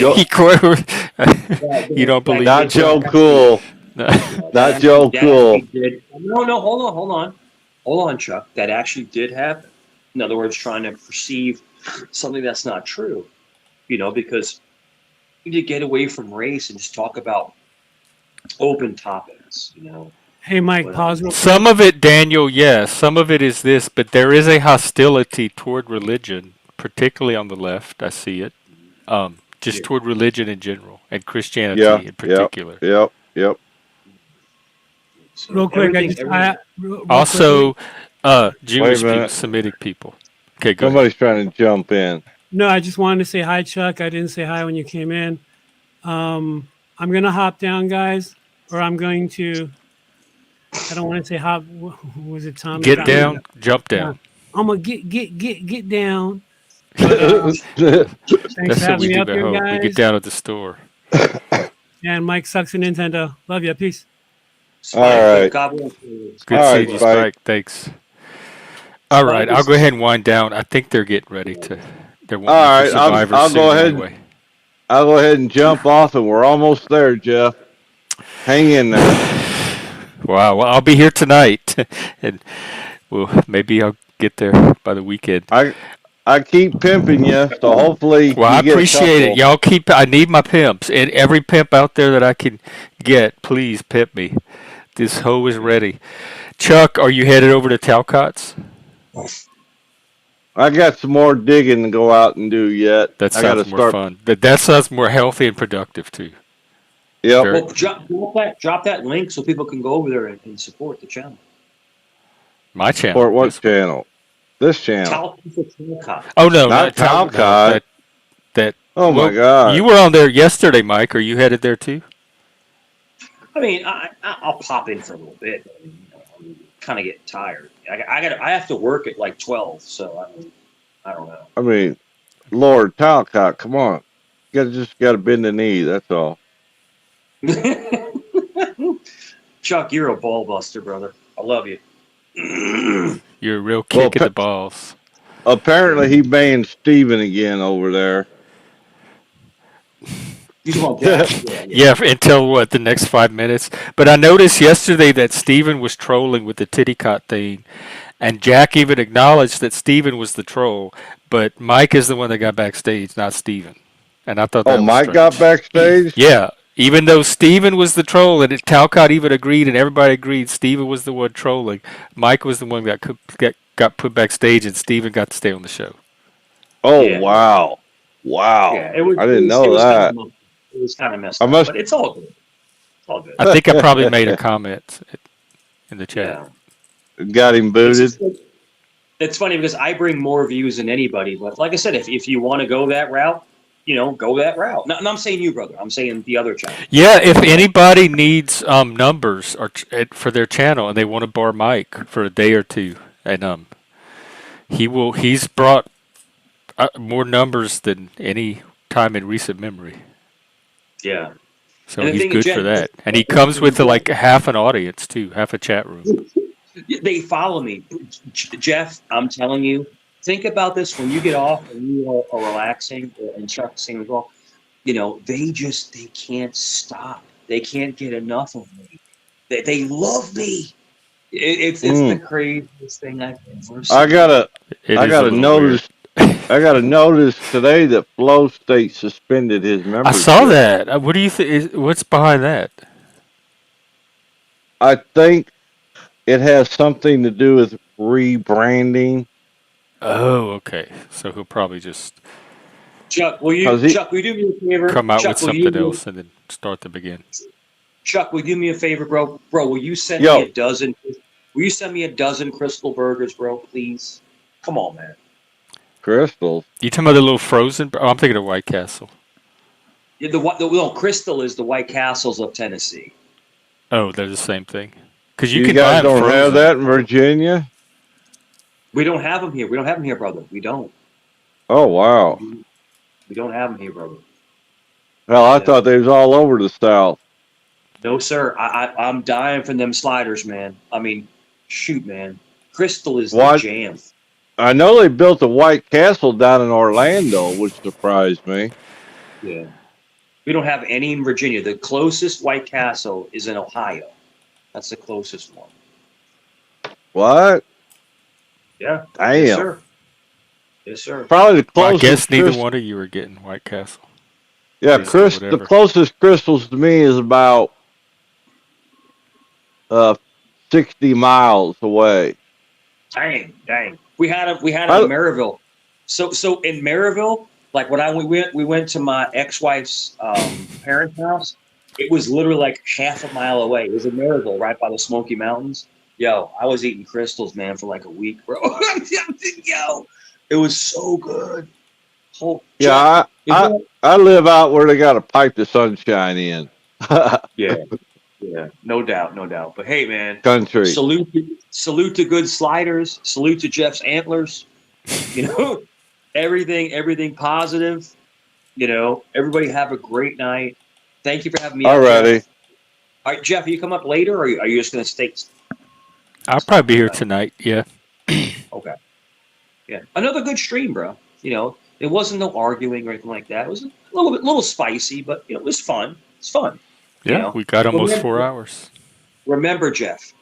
Speaker 2: you don't believe
Speaker 9: not Joe Cool. Not Joe Cool.
Speaker 1: No, hold on, Chuck. That actually did happen. In other words, trying to perceive something that's not true. Because you need to get away from race and just talk about open topics.
Speaker 5: Hey, Mike, pause real quick.
Speaker 2: Some of it, Daniel, yes. Some of it is this, but there is a hostility toward religion, particularly on the left. I see it. Just toward religion in general and Christianity in particular.
Speaker 9: Yep.
Speaker 1: So
Speaker 5: real quick,
Speaker 2: also, Jewish people, Semitic people. Okay, go
Speaker 9: Somebody's
Speaker 2: ahead.
Speaker 9: trying to jump in.
Speaker 5: No, I just wanted to say hi, Chuck. I didn't say hi when you came in. I'm going to hop down, guys, or I'm going to... I don't want to say hop. Was it Tom?
Speaker 2: Get down, jump down.
Speaker 5: I'm gonna get down.
Speaker 2: That's
Speaker 5: Thanks for
Speaker 2: what
Speaker 5: having
Speaker 2: we
Speaker 5: me
Speaker 2: do
Speaker 5: up
Speaker 2: at
Speaker 5: here,
Speaker 2: home.
Speaker 5: guys.
Speaker 2: We get down at the store.
Speaker 5: And Mike sucks at Nintendo. Love you. Peace.
Speaker 9: All right.
Speaker 1: God bless.
Speaker 2: Good
Speaker 9: All
Speaker 2: seeing
Speaker 9: right,
Speaker 2: you,
Speaker 9: Spike.
Speaker 2: Spike. Thanks. All right, I'll go ahead and wind down. I think they're getting ready to. They're wanting
Speaker 9: All right,
Speaker 2: Survivor
Speaker 9: I'll
Speaker 2: soon
Speaker 9: go ahead.
Speaker 2: anyway.
Speaker 9: I'll go ahead and jump off, and we're almost there, Jeff. Hang in there.
Speaker 2: Wow. Well, I'll be here tonight, and maybe I'll get there by the weekend.
Speaker 9: I keep pimping you, so hopefully.
Speaker 2: Well, I
Speaker 9: you get a
Speaker 2: appreciate it.
Speaker 9: couple.
Speaker 2: Y'all keep. I need my pimps, and every pimp out there that I can get, please pimp me. This hoe is ready. Chuck, are you headed over to Talcott's?
Speaker 9: I got some more digging to go out and do yet.
Speaker 2: That
Speaker 9: I gotta
Speaker 2: sounds more fun. That sounds more healthy and productive too.
Speaker 9: Yep.
Speaker 2: Very-
Speaker 1: Well, drop that link so people can go over there and support the channel.
Speaker 2: My channel.
Speaker 9: Or what
Speaker 2: This one.
Speaker 9: channel? This channel.
Speaker 1: Talcott for Talcott.
Speaker 2: Oh no,
Speaker 9: Not
Speaker 2: Talcott.
Speaker 9: Talcott.
Speaker 2: That.
Speaker 9: Oh my
Speaker 2: well,
Speaker 9: God.
Speaker 2: You were on there yesterday, Mike. Are you headed there too?
Speaker 1: I mean, I'll pop in for a little bit. I mean, I'm kind of getting tired. I have to work at like 12, so I don't know.
Speaker 9: I mean, Lord Talcott, come on. You just got to bend the knee. That's all.
Speaker 1: Chuck, you're a ball buster, brother. I love you.
Speaker 2: You're a real
Speaker 9: Well,
Speaker 2: kick at the balls.
Speaker 9: Apparently, he banned Steven again over there.
Speaker 1: You just want that?
Speaker 2: Yeah, until what, the next 5 minutes? But I noticed yesterday that Steven was trolling with the Tittycot thing, and Jack even acknowledged that Steven was the troll, but Mike is the one that got backstage, not Steven. And I thought that
Speaker 9: Oh,
Speaker 2: was
Speaker 9: Mike
Speaker 2: strange.
Speaker 9: got backstage?
Speaker 2: Yeah, even though Steven was the troll, and Talcott even agreed, and everybody agreed Steven was the one trolling, Mike was the one that got put backstage, and Steven got to stay on the show.
Speaker 9: Oh,
Speaker 1: Yeah.
Speaker 9: wow. Wow.
Speaker 1: Yeah, it was.
Speaker 9: I didn't know
Speaker 1: it was
Speaker 9: that.
Speaker 1: It was kind of messed
Speaker 9: I
Speaker 1: up,
Speaker 9: must-
Speaker 1: but it's all good. It's all good.
Speaker 2: I think I probably made a comment in the chat.
Speaker 1: Yeah.
Speaker 9: Got him booted.
Speaker 1: It's funny because I bring more views than anybody, but like I said, if you want to go that route, go that route. No, I'm saying you, brother. I'm saying the other channel.
Speaker 2: Yeah, if anybody needs numbers or for their channel and they want to bar Mike for a day or two, and he's brought more numbers than any time in recent memory.
Speaker 1: Yeah.
Speaker 2: So
Speaker 1: And the
Speaker 2: he's
Speaker 1: thing,
Speaker 2: good
Speaker 1: Jen,
Speaker 2: for that, and he comes with like half an audience too, half a chat room.
Speaker 1: They follow me, Jeff. I'm telling you. Think about this when you get off and you are relaxing, and Chuck's saying as well. They can't stop. They can't get enough of me. They love me. It's the craziest thing I've ever seen.
Speaker 9: I gotta
Speaker 2: It is a little
Speaker 9: notice. I gotta notice today that Flow State suspended his membership.
Speaker 2: I saw that. What do you think? What's behind that?
Speaker 9: I think it has something to do with rebranding.
Speaker 2: Oh, okay. So he'll probably just
Speaker 1: Chuck, will you do me a favor?
Speaker 2: come out
Speaker 1: Chuck,
Speaker 2: with something else and then start to begin.
Speaker 1: Chuck, will you do me a favor, bro? Bro, will you send
Speaker 9: Yo.
Speaker 1: me a dozen? Will you send me a dozen Crystal Burgers, bro? Please. Come on, man.
Speaker 9: Crystals.
Speaker 2: You talking about the little frozen? Oh, I'm thinking of White Castle.
Speaker 1: Yeah, no, Crystal is the White Castles of Tennessee.
Speaker 2: Oh, they're the same thing. Because you
Speaker 9: You
Speaker 2: can buy
Speaker 9: guys
Speaker 2: them
Speaker 9: don't
Speaker 2: frozen.
Speaker 9: have that in Virginia?
Speaker 1: We don't have them here. We don't have them here, brother. We don't.
Speaker 9: Oh wow.
Speaker 1: We don't have them here, brother.
Speaker 9: Well, I thought they was all over the South.
Speaker 1: No, sir. I'm dying for them sliders, man. I mean, shoot, man. Crystal is
Speaker 9: What?
Speaker 1: the jam.
Speaker 9: I know they built a White Castle down in Orlando, which surprised me.
Speaker 1: Yeah. We don't have any in Virginia. The closest White Castle is in Ohio. That's the closest one.
Speaker 9: What?
Speaker 1: Yeah.
Speaker 9: Damn.
Speaker 1: Yes, sir. Yes, sir.
Speaker 9: Probably the
Speaker 2: Well, I
Speaker 9: closest.
Speaker 2: guess neither
Speaker 9: crystal-
Speaker 2: one of you are getting White Castle.
Speaker 9: Yeah,
Speaker 2: Crystal,
Speaker 9: the
Speaker 2: whatever.
Speaker 9: closest crystals to me is about 60 miles away.
Speaker 1: Dang. We had them in Maryville. So in Maryville, like when we went to my ex-wife's parents' house, it was literally like half a mile away. It was in Maryville, right by the Smoky Mountains. Yo, I was eating crystals, man, for like a week, bro. Yo, it was so good.
Speaker 9: Yeah, I live out where they got a pipe the sunshine in.
Speaker 1: Yeah, no doubt. But hey, man,
Speaker 9: Country.
Speaker 1: salute to good sliders. Salute to Jeff's antlers. Everything positive. Everybody have a great night. Thank you for having me.
Speaker 9: Alrighty.
Speaker 1: All right, Jeff, you come up later, or are you just going to stay?
Speaker 2: I'll probably be here tonight. Yeah.
Speaker 1: Okay. Yeah, another good stream, bro. It wasn't no arguing or anything like that. It was a little spicy, but it was fun. It's fun.
Speaker 2: Yeah, we got almost 4 hours.
Speaker 1: Remember, Jeff,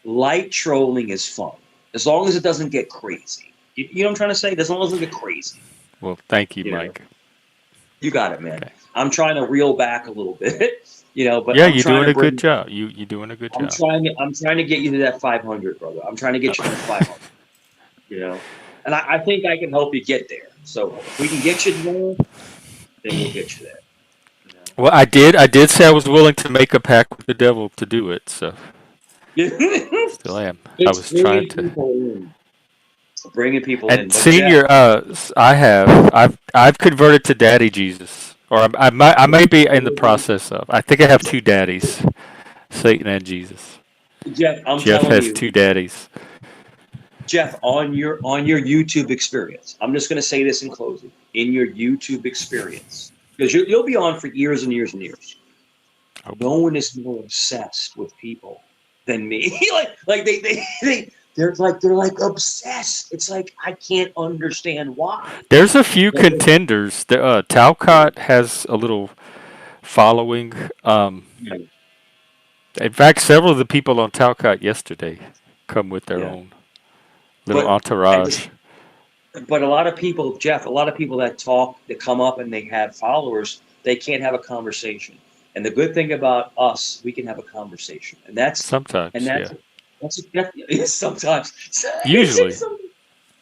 Speaker 1: light trolling is fun as long as it doesn't get crazy. You know what I'm trying to say? As long as it doesn't get crazy.
Speaker 2: Well, thank you,
Speaker 1: You know.
Speaker 2: Mike.
Speaker 1: You got it, man.
Speaker 2: Okay.
Speaker 1: I'm trying to reel back a little bit, but
Speaker 2: Yeah,
Speaker 1: I'm
Speaker 2: you're
Speaker 1: trying
Speaker 2: doing
Speaker 1: to
Speaker 2: a
Speaker 1: bring-
Speaker 2: good job. You're doing a good
Speaker 1: I'm
Speaker 2: job.
Speaker 1: trying to get you to that 500, brother. I'm trying to get you to 500. And I think I can help you get there. So if we can get you there, then we'll get you there.
Speaker 2: Well, I did. I did say I was willing to make a pact with the devil to do it. So still am. I
Speaker 1: It's
Speaker 2: was trying
Speaker 1: bringing
Speaker 2: to.
Speaker 1: people in. Bringing people in.
Speaker 2: And
Speaker 1: But
Speaker 2: senior, I've converted to Daddy Jesus, or I may be in the process of. I think I have two daddies, Satan and Jesus.
Speaker 1: Jeff, I'm
Speaker 2: Jeff
Speaker 1: telling
Speaker 2: has
Speaker 1: you,
Speaker 2: two daddies.
Speaker 1: Jeff, on your YouTube experience, I'm just going to say this in closing. In your YouTube experience, because you'll be on for years and years and years. No one is more obsessed with people than me. they're like obsessed. It's like I can't understand why.
Speaker 2: There's a few contenders. Talcott has a little following. In fact, several of the people on Talcott yesterday come with their own little entourage.
Speaker 1: But a lot of people, Jeff, a lot of people that come up and they have followers, they can't have a conversation. And the good thing about us, we can have a conversation, and that's
Speaker 2: sometimes.
Speaker 1: That's sometimes.
Speaker 2: Usually.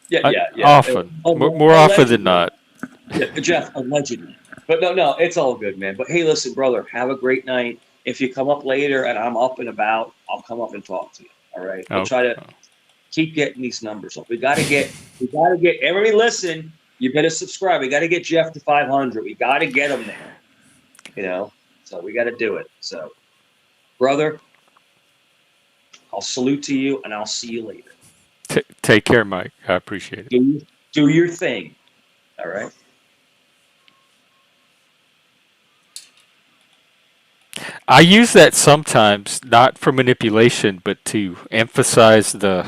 Speaker 1: Yeah.
Speaker 2: Often, more often than not.
Speaker 1: Yeah, Jeff, allegedly. But no, it's all good, man. But hey, listen, brother, have a great night. If you come up later and I'm up and about, I'll come up and talk to you. All right. I'll try to keep getting these numbers up. We gotta get everybody listen, you better subscribe. We gotta get Jeff to 500. We gotta get him there. So we gotta do it. So brother, I'll salute to you and I'll see you later.
Speaker 2: Take care, Mike. I appreciate it.
Speaker 1: Do your thing. All right.
Speaker 2: I use that sometimes, not for manipulation, but to emphasize the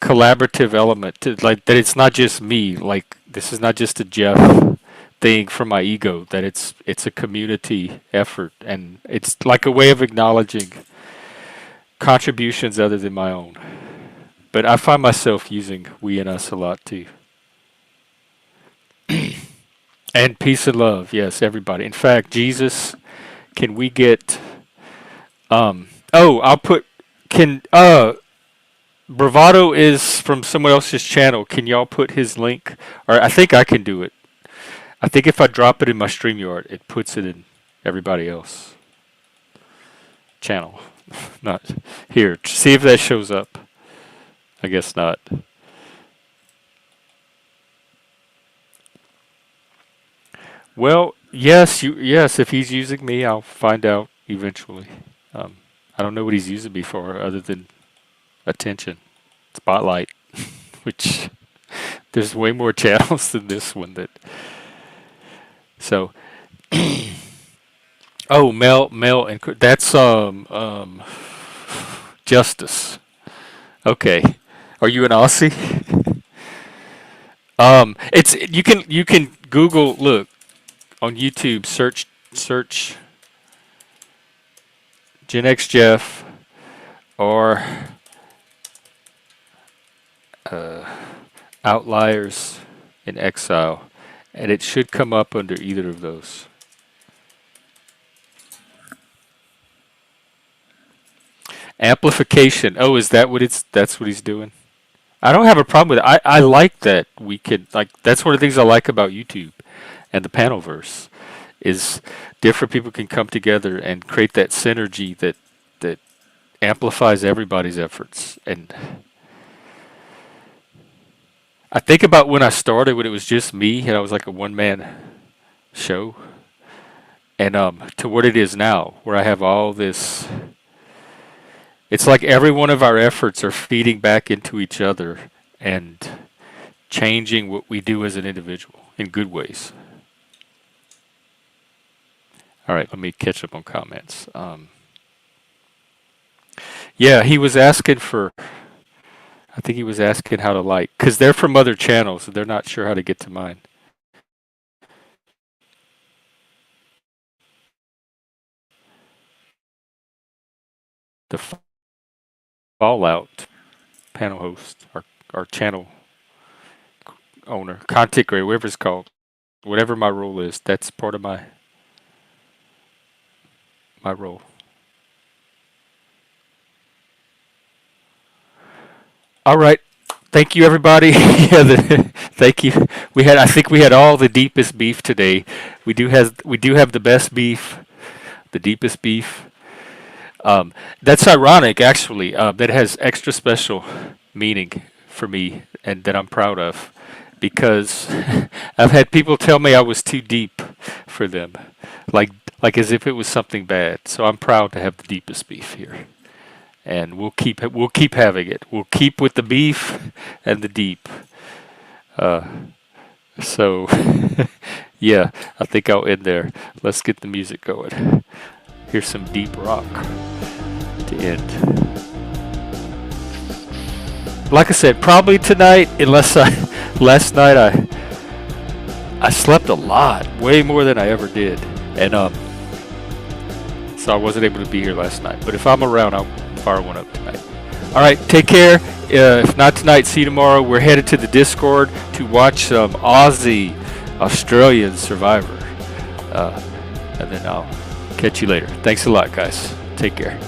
Speaker 2: collaborative element. That it's not just me. Like, this is not just a Jeff thing for my ego. That it's a community effort, and it's like a way of acknowledging contributions other than my own. But I find myself using we and us a lot too. And peace and love, yes, everybody. In fact, Jesus, can we get Bravado is from someone else's channel. Can y'all put his link? Or I think I can do it. I think if I drop it in my StreamYard, it puts it in everybody else channel. Not here. See if that shows up. I guess not. Well, yes, if he's using me, I'll find out eventually. I don't know what he's using me for other than attention. Spotlight, which there's way more channels than this one so oh, Mel and that's Justice. Okay. Are you an Aussie? It's you can Google, look on YouTube, search Gen X Jeff or Outliers in Exile, and it should come up under either of those. Amplification. Oh, is that that's what he's doing? I don't have a problem with it. I like that we could, that's one of the things I like about YouTube and the Panelverse is different people can come together and create that synergy that amplifies everybody's efforts. And I think about when I started, when it was just me and I was like a one-man show, and to what it is now, where I have all this. It's like every one of our efforts are feeding back into each other and changing what we do as an individual in good ways. All right, let me catch up on comments. Yeah, he was asking I think he was asking how to because they're from other channels, so they're not sure how to get to mine. The Fallout panel host, our channel owner, content creator, whatever it's called, whatever my role is, that's part of my role. All right, thank you, everybody. Thank you. I think we had all the deepest beef today. We do have the best beef the deepest beef. That's ironic, actually. That has extra special meaning for me, and that I'm proud of, because I've had people tell me I was too deep for them, like as if it was something bad. So I'm proud to have the deepest beef here, and we'll keep having it. We'll keep with the beef and the deep. So yeah, I think I'll end there. Let's get the music going. Here's some deep rock to end. Like I said, probably tonight, unless last night I slept a lot, way more than I ever did, and so I wasn't able to be here last night. But if I'm around, I'll fire one up tonight. All right, take care. If not tonight, see you tomorrow. We're headed to the Discord to watch some Aussie Australian Survivor, and then I'll catch you later. Thanks a lot, guys. Take care.